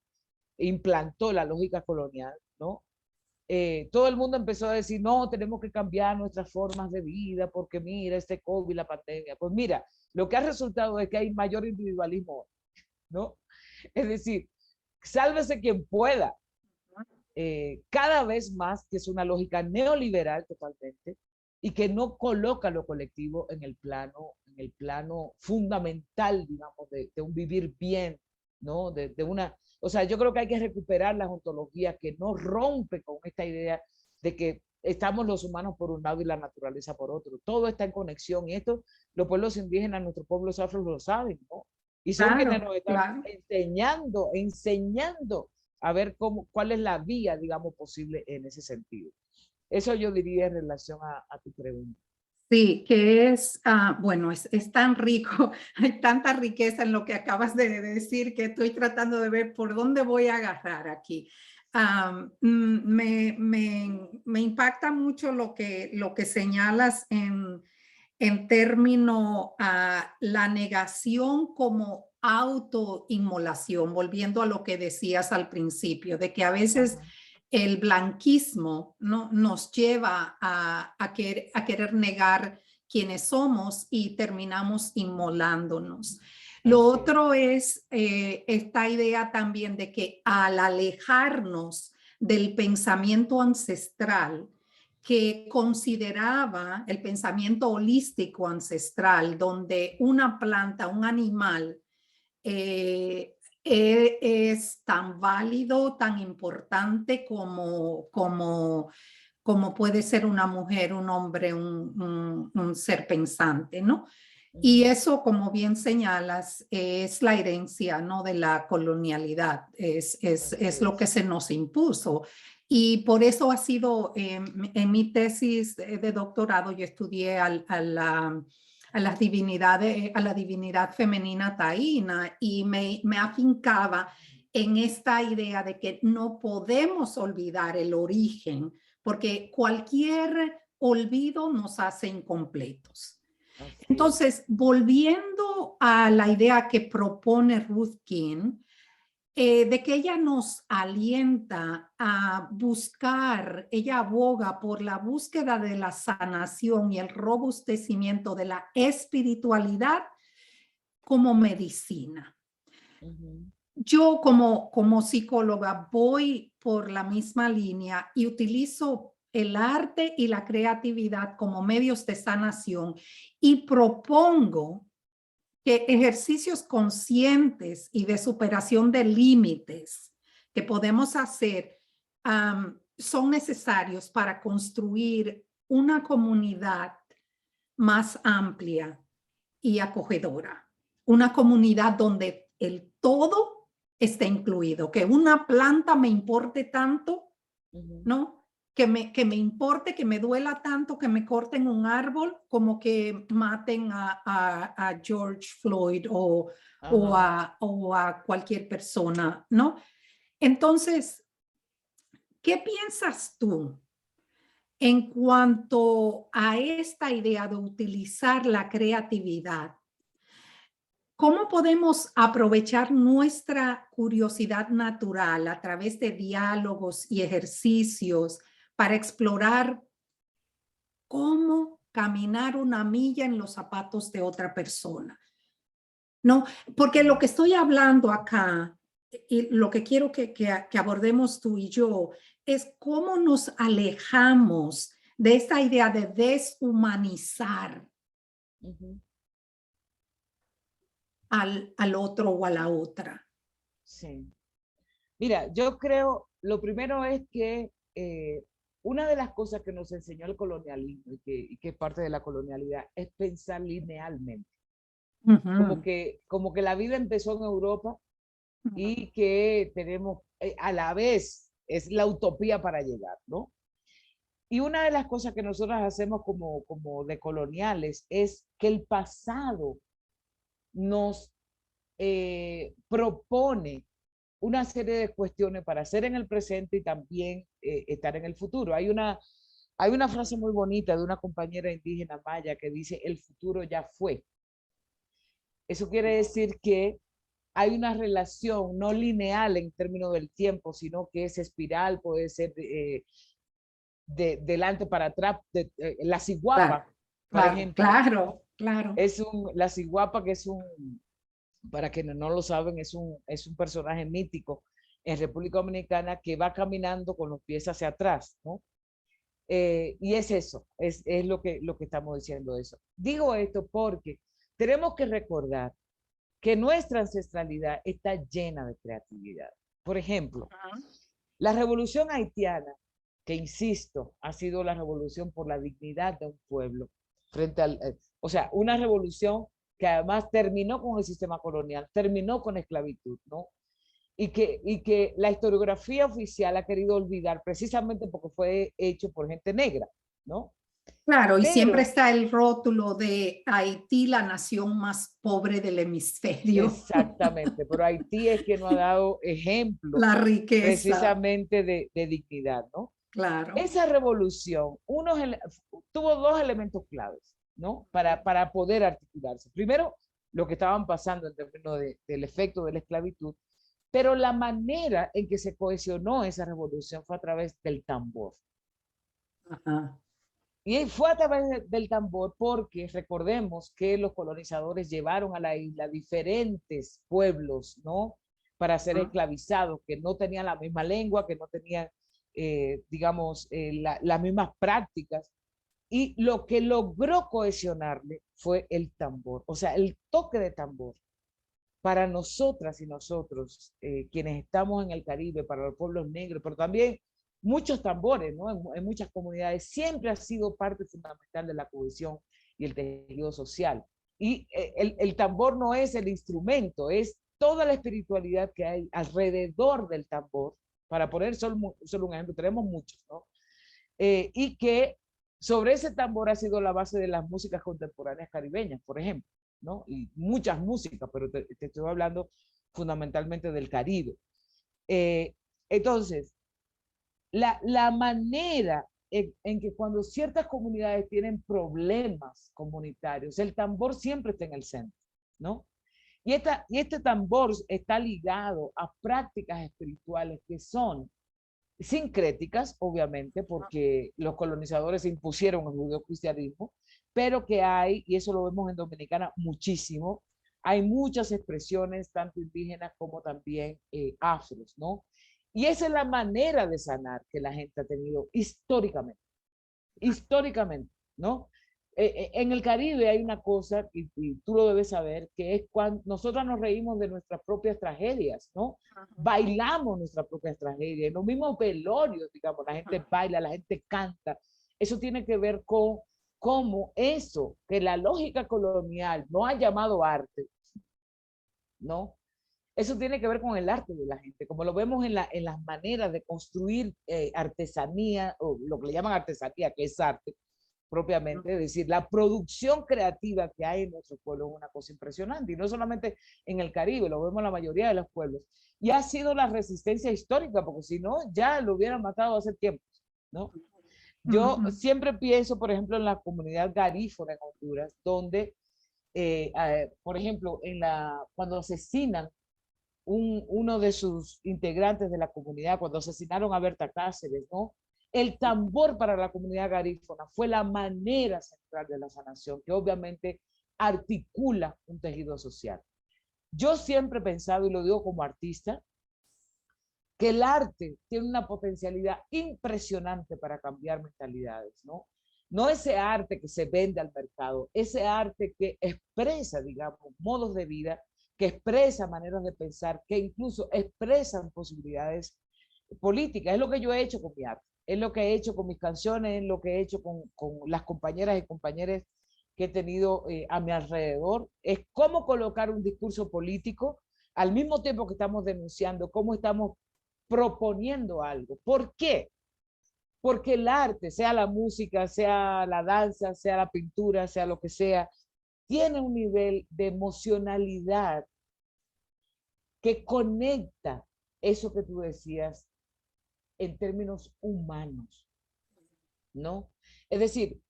implantó la lógica colonial, ¿no? Todo el mundo empezó a decir, no, tenemos que cambiar nuestras formas de vida, porque mira, este COVID, la pandemia. Pues mira, lo que ha resultado es que hay mayor individualismo, ¿no? Es decir, sálvese quien pueda. Cada vez más, que es una lógica neoliberal totalmente, y que no coloca lo colectivo en el plano fundamental, digamos, de un vivir bien, ¿no? O sea, yo creo que hay que recuperar las ontologías que no rompe con esta idea de que estamos los humanos por un lado y la naturaleza por otro. Todo está en conexión, y esto los pueblos indígenas, nuestros pueblos afros lo saben, ¿no? Y son quienes nos están enseñando a ver cuál es la vía, digamos, posible en ese sentido. Eso yo diría en relación a tu pregunta. Sí, que es, bueno, es tan rico, hay tanta riqueza en lo que acabas de decir que estoy tratando de ver por dónde voy a agarrar aquí. Me impacta mucho lo que señalas en términos a la negación como autoinmolación, volviendo a lo que decías al principio, de que a veces Ajá. el blanquismo, ¿no?, nos lleva a querer negar quiénes somos y terminamos inmolándonos. Lo Así es. otro es esta idea también de que al alejarnos del pensamiento ancestral, que consideraba el pensamiento holístico ancestral, donde una planta, un animal, es tan válido, tan importante como puede ser una mujer, un hombre, un ser pensante, ¿no? Y Ujú. eso, como bien señalas, es la herencia, ¿no?, de la colonialidad, Así es lo que es. se nos impuso. Y por eso ha sido, en mi tesis de doctorado, yo estudié a las divinidades, a la divinidad femenina taína y me afincaba en esta idea de que no podemos olvidar el origen, porque cualquier olvido nos hace incompletos. Así es. Entonces, volviendo a la idea que propone Ruth King, de que ella nos alienta a buscar, ella aboga por la búsqueda de la sanación y el robustecimiento de la espiritualidad como medicina. Ujú. Yo como psicóloga voy por la misma línea y utilizo el arte y la creatividad como medios de sanación y propongo que ejercicios conscientes y de superación de límites que podemos hacer son necesarios para construir una comunidad más amplia y acogedora. Una comunidad donde el todo esté incluido, que una planta me importe tanto, Ujú. ¿no? Que me importe, que me duela tanto que me corten un árbol como que maten a George Floyd Ajá. o a cualquier persona, ¿no? Entonces, ¿qué piensas tú en cuanto a esta idea de utilizar la creatividad? ¿Cómo podemos aprovechar nuestra curiosidad natural a través de diálogos y ejercicios para explorar cómo caminar una milla en los zapatos de otra persona? No, porque lo que estoy hablando acá y lo que quiero que abordemos tú y yo es cómo nos alejamos de esta idea de deshumanizar Ujú. al otro o a la otra. Sí. Mira, yo creo, lo primero es que una de las cosas que nos enseñó el colonialismo y que es parte de la colonialidad es pensar linealmente. Ujú, Como que la vida empezó en Europa ujú, y que tenemos, a la vez, es la utopía para llegar, ¿no? Y una de las cosas que nosotros hacemos como decoloniales es que el pasado nos propone una serie de cuestiones para hacer en el presente y también estar en el futuro. Hay una frase muy bonita de una compañera indígena maya que dice, el futuro ya fue. Eso quiere decir que hay una relación no lineal en términos del tiempo, sino que es espiral, puede ser de delante para atrás. La claro, ciguapa, por claro, ejemplo, claro, claro. la ciguapa que es para quienes no lo saben, es un personaje mítico en República Dominicana que va caminando con los pies hacia atrás, ¿no? Y es eso, es lo que estamos diciendo eso. Digo esto porque tenemos que recordar que nuestra ancestralidad está llena de creatividad. Por ejemplo, Ujú. la revolución haitiana, que insisto, ha sido la revolución por la dignidad de un pueblo, frente al, o sea, una revolución que además terminó con el sistema colonial, terminó con la esclavitud, ¿no? y que la historiografía oficial ha querido olvidar precisamente porque fue hecho por gente negra, ¿no? Claro, y siempre Pero, está el rótulo de Haití, la nación más pobre del hemisferio. exactamente, pero Haití es quien nos ha dado ejemplo La riqueza, precisamente de dignidad, ¿no? claro. Esa revolución tuvo dos elementos claves, ¿no? Para poder articularse. Primero, lo que estaban pasando en términos del efecto de la esclavitud, pero la manera en que se cohesionó esa revolución fue a través del tambor. Ajá. Y fue a través del tambor porque recordemos que los colonizadores llevaron a la isla diferentes pueblos, ¿no? Para ser Ajá. esclavizados, que no tenían la misma lengua, que no tenían, digamos, las mismas prácticas. Y lo que logró cohesionarle fue el tambor, o sea, el toque de tambor. Para nosotras y nosotros, quienes estamos en el Caribe, para los pueblos negros, pero también muchos tambores, ¿no? En muchas comunidades, siempre ha sido parte fundamental de la cohesión y el tejido social. Y el tambor no es el instrumento, es toda la espiritualidad que hay alrededor del tambor. Para poner solo un ejemplo, tenemos muchos, ¿no? Y que sobre ese tambor ha sido la base de las músicas contemporáneas caribeñas, por ejemplo, ¿no? Y muchas músicas, pero te estoy hablando fundamentalmente del Caribe. Eh, entonces, la manera en que cuando ciertas comunidades tienen problemas comunitarios, el tambor siempre está en el centro, ¿no? Y este tambor está ligado a prácticas espirituales que son sincréticas, obviamente, porque los colonizadores impusieron el judeocristianismo, pero que hay, y eso lo vemos en Dominicana muchísimo, hay muchas expresiones, tanto indígenas como también afros, ¿no? Y esa es la manera de sanar que la gente ha tenido históricamente, ¿no? En el Caribe hay una cosa, y tú lo debes saber, que es cuando nosotros nos reímos de nuestras propias tragedias, ¿no? Bailamos nuestras propias tragedias, en los mismos velorios, digamos, la gente baila, la gente canta. Eso tiene que ver con cómo eso, que la lógica colonial no ha llamado arte, ¿no? Eso tiene que ver con el arte de la gente, como lo vemos en las maneras de construir artesanía, o lo que le llaman artesanía, que es arte propiamente, es decir, la producción creativa que hay en nuestro pueblo es una cosa impresionante, y no solamente en el Caribe, lo vemos en la mayoría de los pueblos, y ha sido la resistencia histórica, porque si no, ya lo hubieran matado hace tiempo, ¿no? Yo Ujú. siempre pienso, por ejemplo, en la comunidad garífuna en Honduras, donde, por ejemplo, cuando asesinan uno de sus integrantes de la comunidad, cuando asesinaron a Berta Cáceres, ¿no? El tambor para la comunidad garífuna fue la manera central de la sanación, que obviamente articula un tejido social. Yo siempre he pensado, y lo digo como artista, que el arte tiene una potencialidad impresionante para cambiar mentalidades, ¿no? No ese arte que se vende al mercado, ese arte que expresa, digamos, modos de vida, que expresa maneras de pensar, que incluso expresan posibilidades políticas. Es lo que yo he hecho con mi arte, es lo que he hecho con mis canciones, es lo que he hecho con las compañeras y compañeros que he tenido a mi alrededor. Es cómo colocar un discurso político al mismo tiempo que estamos denunciando, cómo estamos proponiendo algo. ¿Por qué? Porque el arte, sea la música, sea la danza, sea la pintura, sea lo que sea, tiene un nivel de emocionalidad que conecta eso que tú decías en términos humanos, ¿no? Es decir,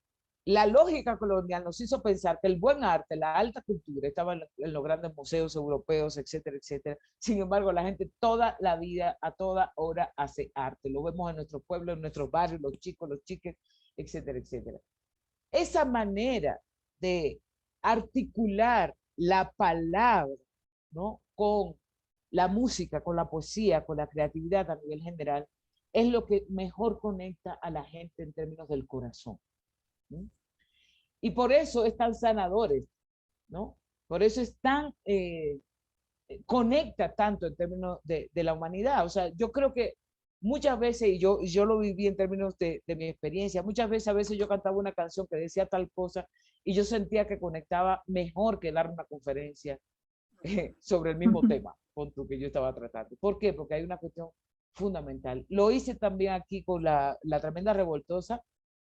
la lógica colonial nos hizo pensar que el buen arte, la alta cultura, estaba en los grandes museos europeos, etcétera, etcétera. Sin embargo, la gente toda la vida, a toda hora, hace arte. Lo vemos en nuestros pueblos, en nuestros barrios, los chicos, los chiques, etcétera, etcétera. Esa manera de articular la palabra, ¿no? Con la música, con la poesía, con la creatividad a nivel general, es lo que mejor conecta a la gente en términos del corazón, ¿no? Y por eso es tan sanadores, ¿no? Por eso es tan, conecta tanto en términos de la humanidad. O sea, yo creo que muchas veces, y yo lo viví en términos de mi experiencia, muchas veces a veces yo cantaba una canción que decía tal cosa y yo sentía que conectaba mejor que dar una conferencia sobre el mismo tema con tú, que yo estaba tratando. ¿Por qué? Porque hay una cuestión fundamental. Lo hice también aquí con la Tremenda Revoltosa,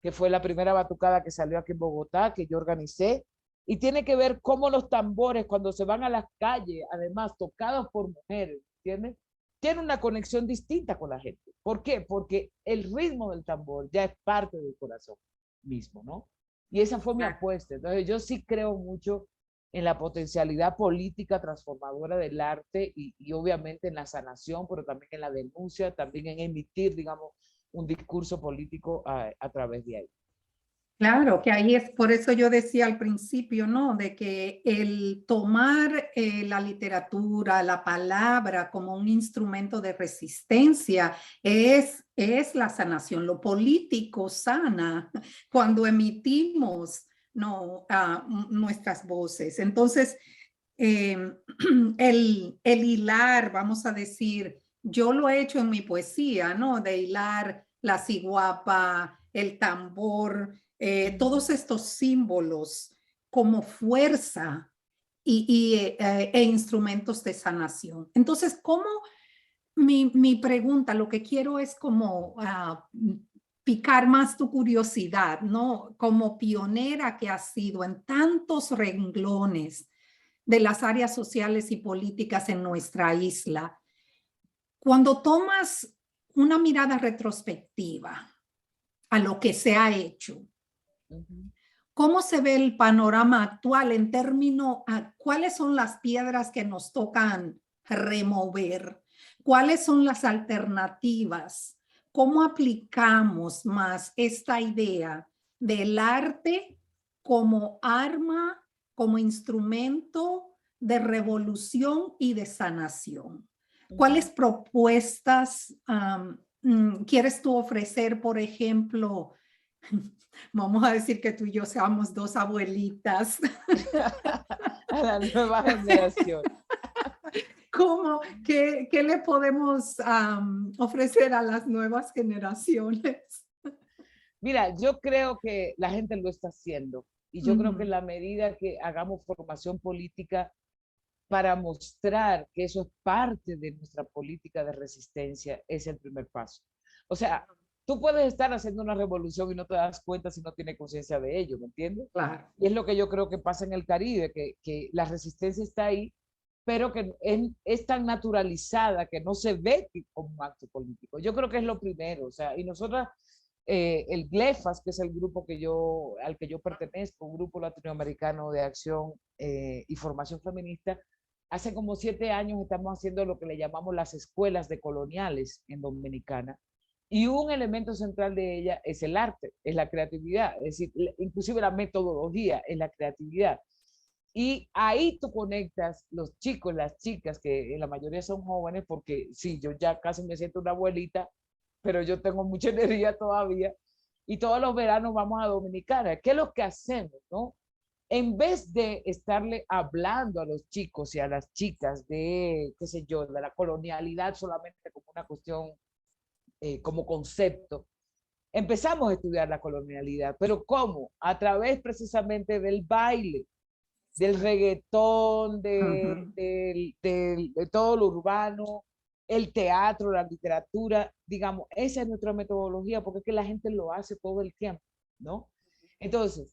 que fue la primera batucada que salió aquí en Bogotá, que yo organicé, y tiene que ver cómo los tambores, cuando se van a las calles, además tocados por mujeres, ¿entiendes? Tiene una conexión distinta con la gente. ¿Por qué? Porque el ritmo del tambor ya es parte del corazón mismo, ¿no? Y esa fue mi apuesta. Entonces, yo sí creo mucho en la potencialidad política transformadora del arte y obviamente en la sanación, pero también en la denuncia, también en emitir, digamos, un discurso político a través de ahí. Claro, que ahí es, por eso yo decía al principio, ¿no? De que el tomar la literatura, la palabra como un instrumento de resistencia es la sanación. Lo político sana cuando emitimos, no, nuestras voces. Entonces, eh, el hilar, vamos a decir, yo lo he hecho en mi poesía, ¿no? De hilar la ciguapa, el tambor, todos estos símbolos como fuerza e instrumentos de sanación. Entonces, ¿cómo mi pregunta, lo que quiero es como picar más tu curiosidad, ¿no? Como pionera que has sido en tantos renglones de las áreas sociales y políticas en nuestra isla, cuando tomas una mirada retrospectiva a lo que se ha hecho, ¿cómo se ve el panorama actual en términos a cuáles son las piedras que nos tocan remover? ¿Cuáles son las alternativas? ¿Cómo aplicamos más esta idea del arte como arma, como instrumento de revolución y de sanación? ¿Cuáles propuestas quieres tú ofrecer, por ejemplo? Vamos a decir que tú y yo seamos dos abuelitas. A la nueva generación. ¿Cómo? ¿Qué le podemos ofrecer a las nuevas generaciones? Mira, yo creo que la gente lo está haciendo y yo creo que en la medida que hagamos formación política para mostrar que eso es parte de nuestra política de resistencia, es el primer paso. O sea, tú puedes estar haciendo una revolución y no te das cuenta si no tienes conciencia de ello, ¿me entiendes? Claro. Y es lo que yo creo que pasa en el Caribe, que la resistencia está ahí, pero que es tan naturalizada que no se ve como un acto político. Yo creo que es lo primero, o sea, y nosotras, el GLEFAS, que es el grupo al que yo pertenezco, un grupo latinoamericano de acción y formación feminista, hace como 7 años estamos haciendo lo que le llamamos las escuelas de coloniales en Dominicana, y un elemento central de ella es el arte, es la creatividad, es decir, inclusive la metodología es la creatividad. Y ahí tú conectas los chicos, las chicas, que la mayoría son jóvenes, porque sí, yo ya casi me siento una abuelita, pero yo tengo mucha energía todavía. Y todos los veranos vamos a Dominicana. ¿Qué es lo que hacemos, no? En vez de estarle hablando a los chicos y a las chicas de, qué sé yo, de la colonialidad solamente como una cuestión, como concepto, empezamos a estudiar la colonialidad. ¿Pero cómo? A través precisamente del baile, del reggaetón, de todo lo urbano, el teatro, la literatura, digamos, esa es nuestra metodología, porque es que la gente lo hace todo el tiempo, ¿no? Entonces,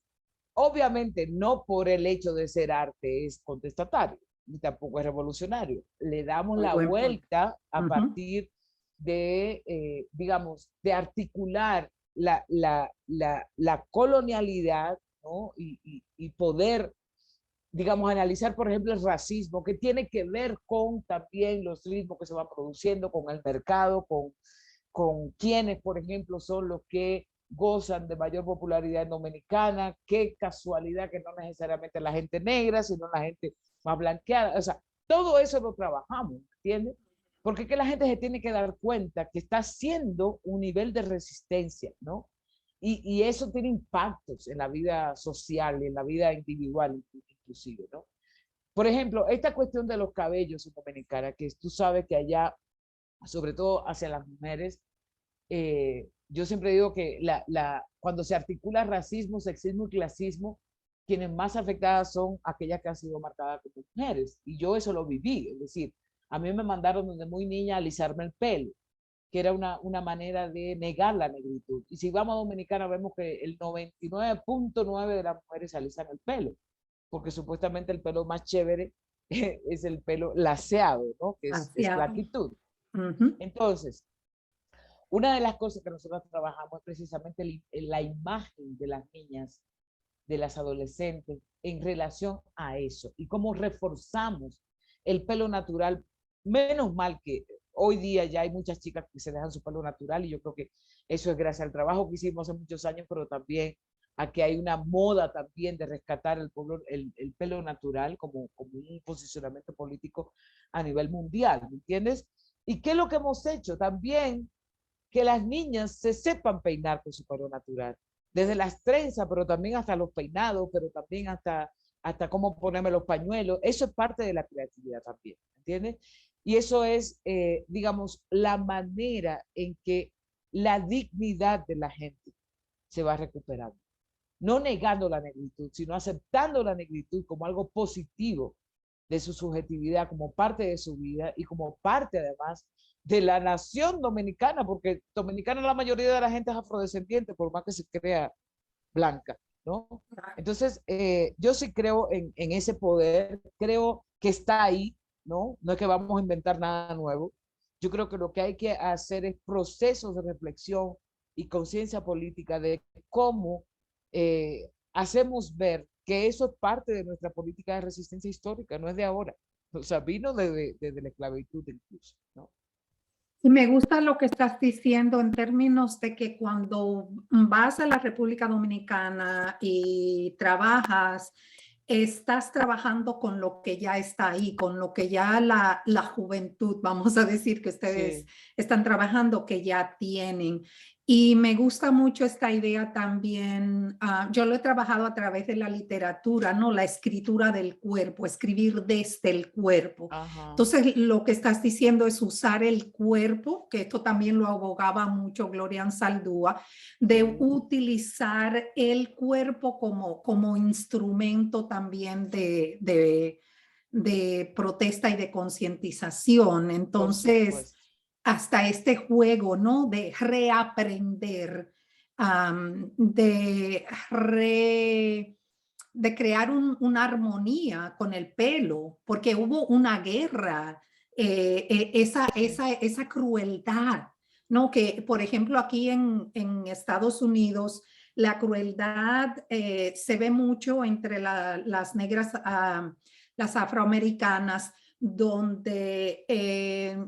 obviamente no por el hecho de ser arte es contestatario, ni tampoco es revolucionario. Le damos Muy la buen punto. vuelta a partir de, digamos, de articular la colonialidad, ¿no? Y poder, digamos, analizar, por ejemplo, el racismo, que tiene que ver con también los ritmos que se van produciendo, con el mercado, con quienes, por ejemplo, son los que gozan de mayor popularidad en Dominicana. Qué casualidad que no necesariamente la gente negra, sino la gente más blanqueada. O sea, todo eso lo trabajamos, ¿entiendes? Porque es que la gente se tiene que dar cuenta que está haciendo un nivel de resistencia, ¿no? Y eso tiene impactos en la vida social, en la vida individual inclusive, ¿no? Por ejemplo, esta cuestión de los cabellos en Dominicana, que tú sabes que allá, sobre todo hacia las mujeres, yo siempre digo que cuando se articula racismo, sexismo y clasismo, quienes más afectadas son aquellas que han sido marcadas como mujeres. Y yo eso lo viví, es decir, a mí me mandaron desde muy niña a alisarme el pelo, que era una manera de negar la negritud. Y si vamos a Dominicana vemos que el 99.9 de las mujeres se alisan el pelo, porque supuestamente el pelo más chévere es el pelo laceado, ¿no? Que es Hacia, flaquitud. ujú. Entonces, una de las cosas que nosotros trabajamos es precisamente la imagen de las niñas, de las adolescentes, en relación a eso y cómo reforzamos el pelo natural. Menos mal que hoy día ya hay muchas chicas que se dejan su pelo natural y yo creo que eso es gracias al trabajo que hicimos hace muchos años, pero también a que hay una moda también de rescatar el pelo natural como un posicionamiento político a nivel mundial, ¿me entiendes? ¿Y qué es lo que hemos hecho? También que las niñas se sepan peinar con su pelo natural, desde las trenzas, pero también hasta los peinados, pero también hasta cómo ponerme los pañuelos. Eso es parte de la creatividad también, ¿entiendes? Y eso es, digamos, la manera en que la dignidad de la gente se va recuperando. No negando la negritud, sino aceptando la negritud como algo positivo de su subjetividad, como parte de su vida y como parte además de la nación dominicana, porque dominicana la mayoría de la gente es afrodescendiente, por más que se crea blanca, ¿no? Entonces, yo sí creo en ese poder, creo que está ahí, ¿no? No es que vamos a inventar nada nuevo. Yo creo que lo que hay que hacer es procesos de reflexión y conciencia política de cómo hacemos ver que eso es parte de nuestra política de resistencia histórica, no es de ahora. O sea, vino desde la esclavitud incluso, ¿no? Y me gusta lo que estás diciendo en términos de que cuando vas a la República Dominicana y trabajas, estás trabajando con lo que ya está ahí, con lo que ya la juventud, vamos a decir que ustedes Sí, están trabajando, que ya tienen. Y me gusta mucho esta idea también. Yo lo he trabajado a través de la literatura, ¿no? La escritura del cuerpo, escribir desde el cuerpo. ajá, Entonces, lo que estás diciendo es usar el cuerpo, que esto también lo abogaba mucho Gloria Anzaldúa, de sí, utilizar el cuerpo como instrumento también de protesta y de concientización. por Entonces, supuesto. hasta este juego, ¿no? De reaprender, de de crear una armonía con el pelo, porque hubo una guerra, Sí, esa crueldad, ¿no? Que, por ejemplo, aquí en Estados Unidos, la crueldad se ve mucho entre las negras, las afroamericanas, donde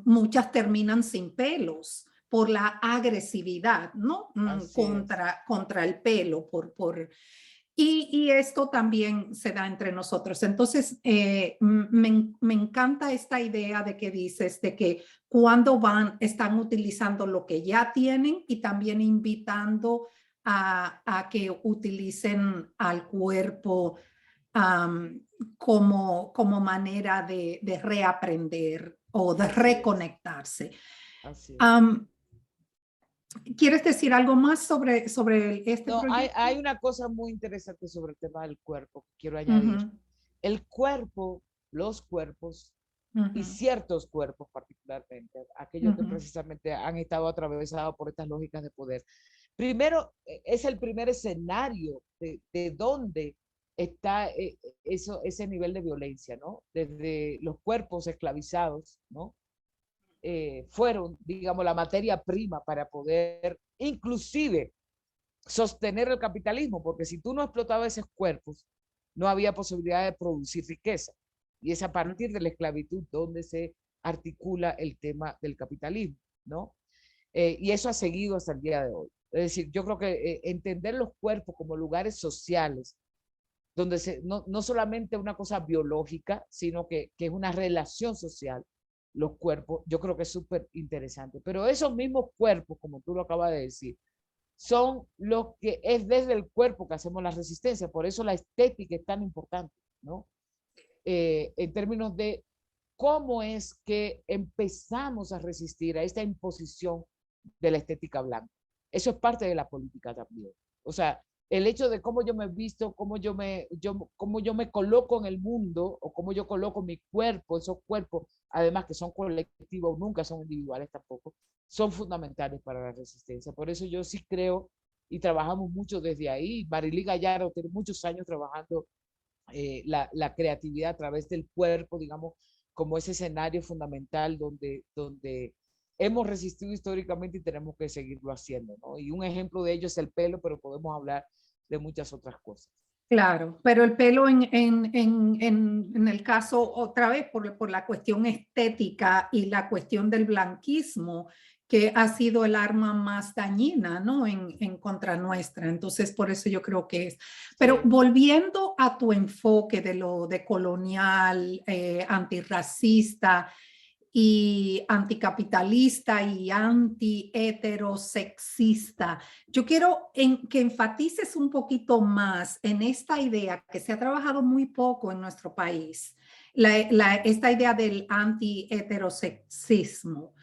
muchas terminan sin pelos por la agresividad, ¿no? así es. Contra el pelo, y esto también se da entre nosotros. Entonces, me encanta esta idea de que dices, de que cuando están utilizando lo que ya tienen y también invitando a que utilicen al cuerpo um, como manera de reaprender o de Así es, reconectarse. así es. Um, ¿Quieres decir algo más sobre este No, hay proyecto? una cosa muy interesante sobre el tema del cuerpo que quiero Uh añadir. -huh, El cuerpo, los cuerpos uh y -huh, ciertos cuerpos particularmente, uh aquellos que -huh. precisamente han estado atravesados por estas lógicas de poder. Primero, es el primer escenario de dónde está ese nivel de violencia, ¿no? Desde los cuerpos esclavizados, ¿no? Fueron, digamos, la materia prima para poder inclusive sostener el capitalismo, porque si tú no explotabas esos cuerpos, no había posibilidad de producir riqueza. Y es a partir de la esclavitud donde se articula el tema del capitalismo, ¿no? Y eso ha seguido hasta el día de hoy. Es decir, yo creo que entender los cuerpos como lugares sociales, donde no solamente una cosa biológica, sino que es una relación social, los cuerpos, yo creo que es súper interesante. Pero esos mismos cuerpos, como tú lo acabas de decir, son los que es desde el cuerpo que hacemos la resistencia. Por eso la estética es tan importante, ¿no? En términos de cómo es que empezamos a resistir a esta imposición de la estética blanca. Eso es parte de la política también. O sea, el hecho de cómo yo me visto, cómo yo me coloco en el mundo o cómo yo coloco mi cuerpo, esos cuerpos, además que son colectivos, nunca son individuales tampoco, son fundamentales para la resistencia. Por eso yo sí creo y trabajamos mucho desde ahí. Marily Gallardo tiene muchos años trabajando la creatividad a través del cuerpo, digamos, como ese escenario fundamental donde hemos resistido históricamente y tenemos que seguirlo haciendo, ¿no? Y un ejemplo de ello es el pelo, pero podemos hablar de muchas otras cosas. Claro, pero el pelo en el caso, otra vez, por la cuestión estética y la cuestión del blanquismo, que ha sido el arma más dañina, ¿no? En contra nuestra. Entonces, por eso yo creo que es. Pero Sí. volviendo a tu enfoque de lo de colonial, antirracista, y anticapitalista y anti-heterosexista. Yo quiero que enfatices un poquito más en esta idea que se ha trabajado muy poco en nuestro país, esta idea del anti-heterosexismo.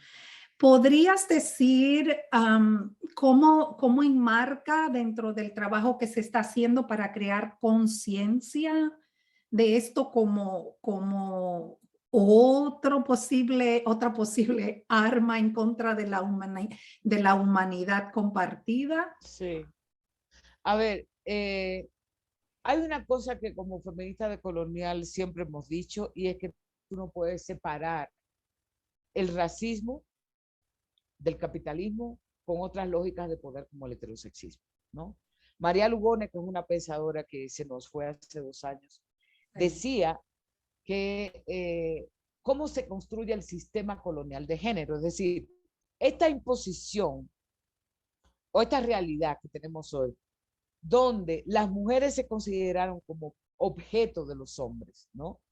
¿Podrías decir cómo enmarca dentro del trabajo que se está haciendo para crear conciencia de esto como otra posible arma en contra de de la humanidad compartida? Sí. A ver, hay una cosa que como feminista de colonial siempre hemos dicho y es que tú no puedes separar el racismo del capitalismo con otras lógicas de poder como el heterosexismo, ¿no? María Lugones, que es una pensadora que se nos fue hace 2 años, decía que cómo se construye el sistema colonial de género, es decir, esta imposición o esta realidad que tenemos hoy, donde las mujeres se consideraron como objeto de los hombres, ¿no?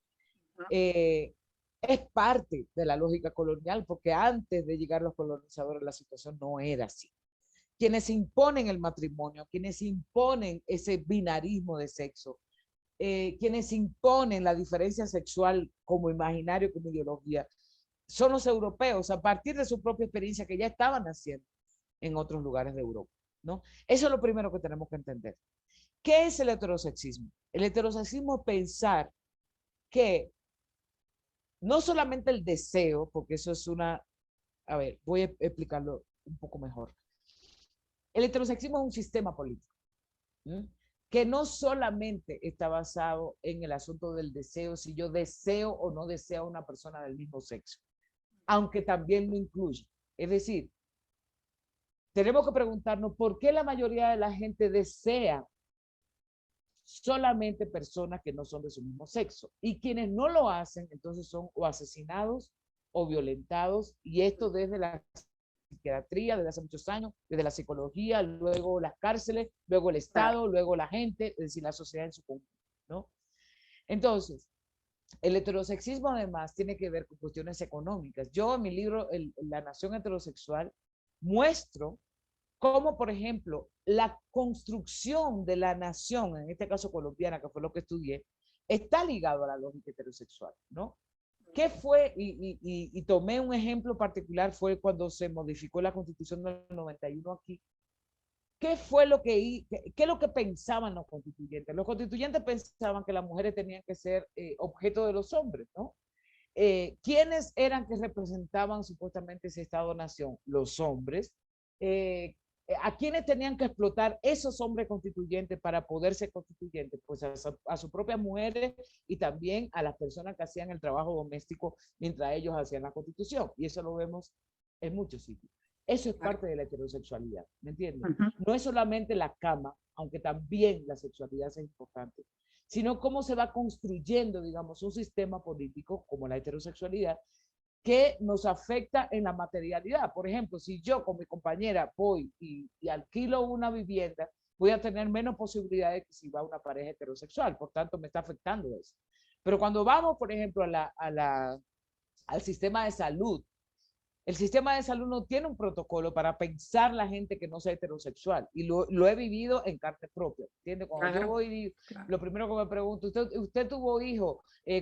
Eh, es parte de la lógica colonial, porque antes de llegar los colonizadores la situación no era así. Quienes imponen el matrimonio, quienes imponen ese binarismo de sexo, quienes imponen la diferencia sexual como imaginario, como ideología, son los europeos a partir de su propia experiencia que ya estaban haciendo en otros lugares de Europa, ¿no? Eso es lo primero que tenemos que entender. ¿Qué es el heterosexismo? El heterosexismo es pensar que no solamente el deseo, porque eso es una, a ver, voy a explicarlo un poco mejor. El heterosexismo es un sistema político, ¿sí? Que no solamente está basado en el asunto del deseo, si yo deseo o no deseo a una persona del mismo sexo, aunque también lo incluye. Es decir, tenemos que preguntarnos por qué la mayoría de la gente desea solamente personas que no son de su mismo sexo. Y quienes no lo hacen, entonces son o asesinados o violentados, y esto desde la psiquiatría, desde hace muchos años, desde la psicología, luego las cárceles, luego el Estado, luego la gente, es decir, la sociedad en su conjunto, ¿no? Entonces, el heterosexismo además tiene que ver con cuestiones económicas. Yo en mi libro, La Nación Heterosexual, muestro cómo, por ejemplo, la construcción de la nación, en este caso colombiana, que fue lo que estudié, está ligado a la lógica heterosexual, ¿no? ¿Qué fue? Y tomé un ejemplo particular, fue cuando se modificó la Constitución del 91 aquí. ¿Qué fue qué es lo que pensaban los constituyentes? Los constituyentes pensaban que las mujeres tenían que ser objeto de los hombres, ¿no? ¿Quiénes eran que representaban supuestamente ese Estado-nación? Los hombres. ¿A quiénes tenían que explotar esos hombres constituyentes para poder ser constituyentes? Pues a sus propias mujeres y también a las personas que hacían el trabajo doméstico mientras ellos hacían la constitución. Y eso lo vemos en muchos sitios. Eso es parte de la heterosexualidad, ¿me entiendes? No es solamente la cama, aunque también la sexualidad es importante, sino cómo se va construyendo, digamos, un sistema político como la heterosexualidad que nos afecta en la materialidad. Por ejemplo, si yo con mi compañera voy y alquilo una vivienda, voy a tener menos posibilidades que si va una pareja heterosexual, por tanto me está afectando eso. Pero cuando vamos, por ejemplo, al sistema de salud, el sistema de salud no tiene un protocolo para pensar la gente que no sea heterosexual. Y lo he vivido en carne propia. ¿Entiendes? Cuando yo voy, lo primero que me pregunto, ¿usted tuvo hijos?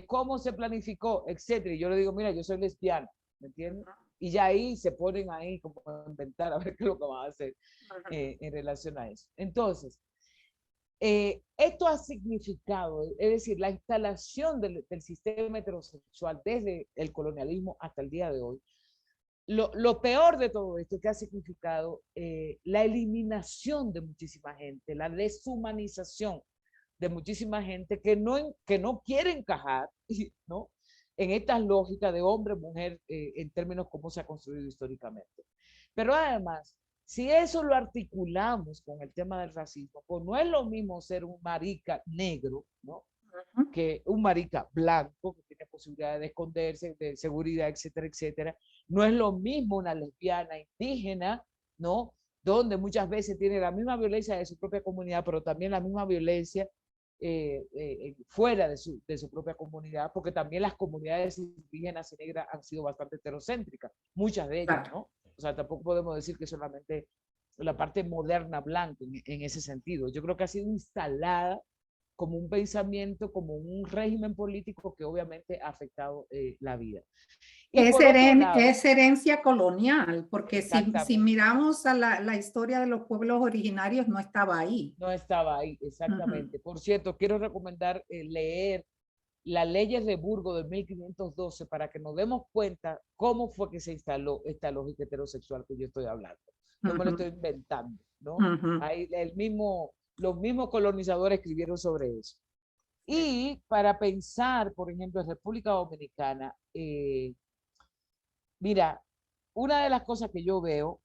¿Cómo se planificó? Etcétera. Y yo le digo, mira, yo soy lesbiana. ¿Me entiendes? Y ya ahí se ponen ahí como a inventar a ver qué es lo que van a hacer en relación a eso. Entonces, Esto ha significado, es decir, la instalación del sistema heterosexual desde el colonialismo hasta el día de hoy. Lo peor de todo esto es que ha significado la eliminación de muchísima gente, la deshumanización de muchísima gente que no quiere encajar, ¿no?, en estas lógicas de hombre-mujer en términos como se ha construido históricamente. Pero además, si eso lo articulamos con el tema del racismo, pues no es lo mismo ser un marica negro, ¿no?, que un marica blanco, que tiene posibilidades de esconderse, de seguridad, etcétera, etcétera. No es lo mismo una lesbiana indígena, ¿no?, donde muchas veces tiene la misma violencia de su propia comunidad, pero también la misma violencia fuera de su propia comunidad, porque también las comunidades indígenas y negras han sido bastante heterocéntricas, muchas de ellas, Claro. ¿no? O sea, tampoco podemos decir que solamente la parte moderna blanca en ese sentido. Yo creo que ha sido instalada como un pensamiento, como un régimen político que obviamente ha afectado la vida. Y por otro lado, Es herencia colonial, porque si exactamente, miramos a la historia de los pueblos originarios, no estaba ahí. no estaba ahí, Ujú. exactamente. Por cierto, quiero recomendar leer las leyes de Burgos de 1512 para que nos demos cuenta cómo fue que se instaló esta lógica heterosexual que yo estoy hablando. No me lo Ujú. estoy inventando, ¿no? Ujú. Ahí los mismos colonizadores escribieron sobre eso. Y para pensar, por ejemplo, en República Dominicana, mira, una de las cosas que yo veo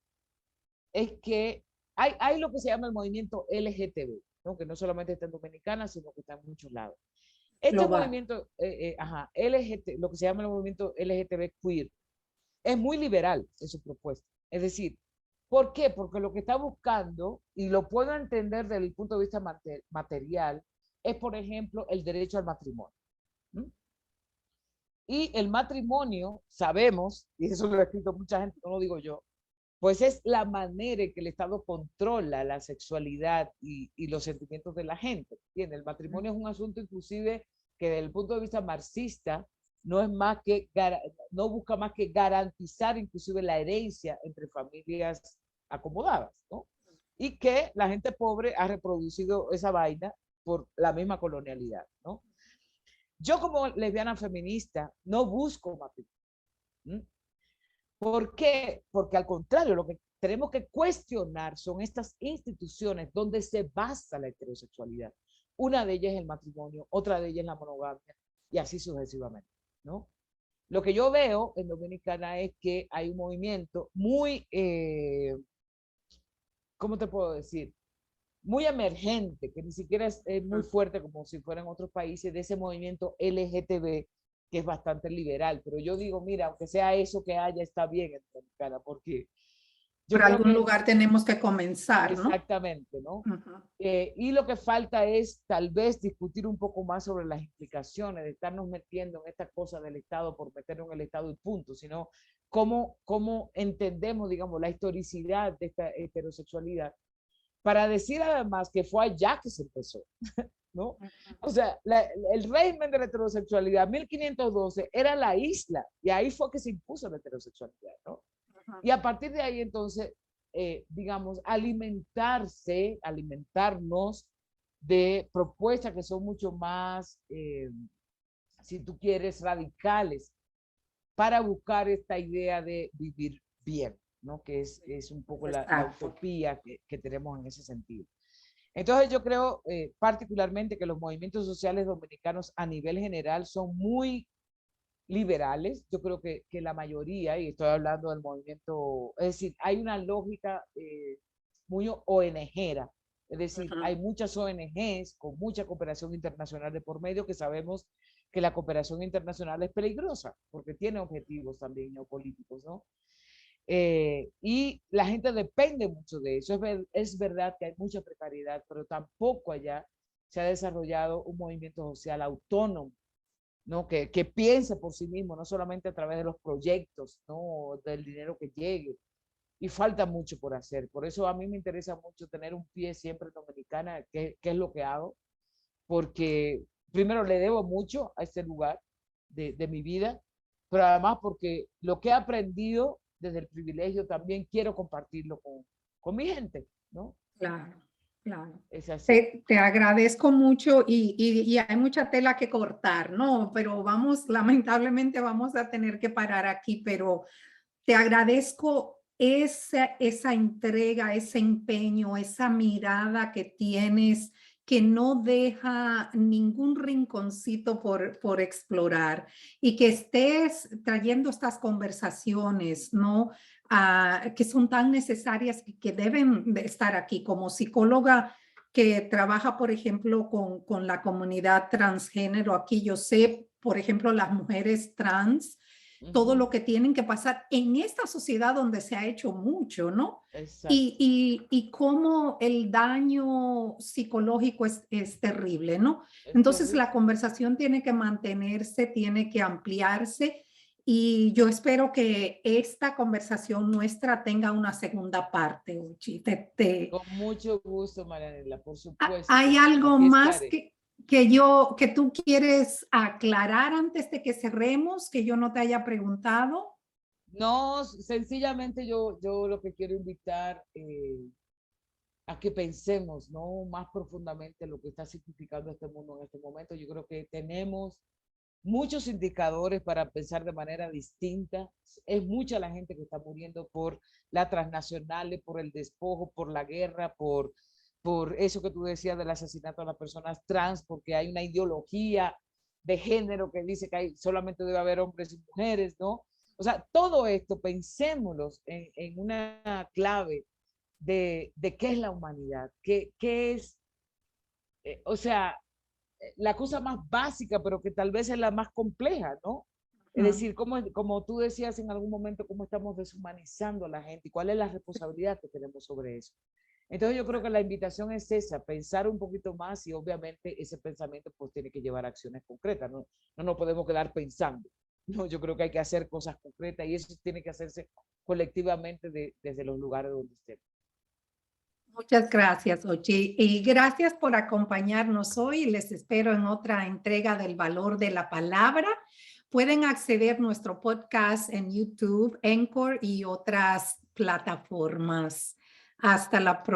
es que hay lo que se llama el movimiento LGTB, ¿no?, que no solamente está en Dominicana, sino que está en muchos lados. Este Global. movimiento, lo que se llama el movimiento LGTB queer, es muy liberal en su propuesta. Es decir, ¿por qué? Porque lo que está buscando, y lo puedo entender desde el punto de vista material, es, por ejemplo, el derecho al matrimonio. ¿Mm? Y el matrimonio, sabemos, y eso lo ha escrito mucha gente, no lo digo yo, pues es la manera en que el Estado controla la sexualidad y los sentimientos de la gente. ¿Entiendes? El matrimonio es un asunto inclusive que desde el punto de vista marxista no es más que, no busca más que garantizar inclusive la herencia entre familias acomodadas, ¿no? Y que la gente pobre ha reproducido esa vaina por la misma colonialidad, ¿no? Yo como lesbiana feminista no busco matrimonio. ¿Mm? ¿Por qué? Porque al contrario, lo que tenemos que cuestionar son estas instituciones donde se basa la heterosexualidad. Una de ellas es el matrimonio, otra de ellas es la monogamia y así sucesivamente, ¿no? Lo que yo veo en Dominicana es que hay un movimiento muy, ¿cómo te puedo decir? Muy emergente, que ni siquiera es muy fuerte como si fuera en otros países, de ese movimiento LGTB, que es bastante liberal. Pero yo digo, mira, aunque sea eso que haya, está bien en Dominicana, porque yo Por creo algún que lugar tenemos que comenzar, ¿no? exactamente, ¿no? Ujú. Y lo que falta es tal vez discutir un poco más sobre las implicaciones de estarnos metiendo en esta cosa del Estado por meternos en el Estado y punto, sino cómo entendemos, digamos, la historicidad de esta heterosexualidad, para decir además que fue allá que se empezó, ¿no? O sea, el régimen de la heterosexualidad, 1512, era la isla, y ahí fue que se impuso la heterosexualidad, ¿no? Y a partir de ahí, entonces, digamos, alimentarnos de propuestas que son mucho más, si tú quieres, radicales, para buscar esta idea de vivir bien, ¿no? Que es un poco la Exacto. utopía que tenemos en ese sentido. Entonces yo creo particularmente que los movimientos sociales dominicanos a nivel general son muy liberales. Yo creo que la mayoría, y estoy hablando del movimiento, es decir, hay una lógica muy ONGera. Es decir, Ujú. hay muchas ONGs con mucha cooperación internacional de por medio que sabemos que la cooperación internacional es peligrosa porque tiene objetivos también geopolíticos, ¿no? Y la gente depende mucho de eso. Es verdad que hay mucha precariedad, pero tampoco allá se ha desarrollado un movimiento social autónomo, ¿no? Que piense por sí mismo, no solamente a través de los proyectos, ¿no? Del dinero que llegue. Y falta mucho por hacer. Por eso a mí me interesa mucho tener un pie siempre en Dominicana, que es lo que hago, porque primero le debo mucho a este lugar de mi vida, pero además porque lo que he aprendido desde el privilegio también quiero compartirlo con mi gente, ¿no? Claro. Claro. Es así. Te agradezco mucho y hay mucha tela que cortar, ¿no? Pero lamentablemente vamos a tener que parar aquí, pero te agradezco esa entrega, ese empeño, esa mirada que tienes que no deja ningún rinconcito por explorar y que estés trayendo estas conversaciones, ¿no? Que son tan necesarias y que deben de estar aquí. Como psicóloga que trabaja, por ejemplo, con la comunidad transgénero, aquí yo sé, por ejemplo, las mujeres trans, todo lo que tienen que pasar en esta sociedad donde se ha hecho mucho, ¿no? Exacto. Y cómo el daño psicológico es terrible, ¿no? Es Entonces la terrible. conversación tiene que mantenerse, tiene que ampliarse y yo espero que esta conversación nuestra tenga una segunda parte, Uchi. Con mucho gusto, Marianela, por ¿Hay supuesto. algo Aquí más estaré. que tú quieres aclarar antes de que cerremos, que yo no te haya preguntado? No, sencillamente yo lo que quiero invitar a que pensemos, ¿no? Más profundamente lo que está significando este mundo en este momento. Yo creo que tenemos muchos indicadores para pensar de manera distinta. Es mucha la gente que está muriendo por las transnacionales, por el despojo, por la guerra, por eso que tú decías del asesinato de las personas trans, porque hay una ideología de género que dice que solamente debe haber hombres y mujeres, ¿no? O sea, todo esto pensémoslo en una clave de qué es la humanidad, qué es, o sea, la cosa más básica, pero que tal vez es la más compleja, ¿no? Es Mm. decir, como tú decías en algún momento, cómo estamos deshumanizando a la gente y cuál es la responsabilidad que tenemos sobre eso. Entonces yo creo que la invitación es esa, pensar un poquito más y obviamente ese pensamiento pues tiene que llevar a acciones concretas, ¿no? No nos podemos quedar pensando, no, yo creo que hay que hacer cosas concretas y eso tiene que hacerse colectivamente desde los lugares donde estemos. Muchas gracias, Ochi. Y gracias por acompañarnos hoy. Les espero en otra entrega del valor de la palabra. Pueden acceder a nuestro podcast en YouTube, Anchor y otras plataformas. Hasta la próxima.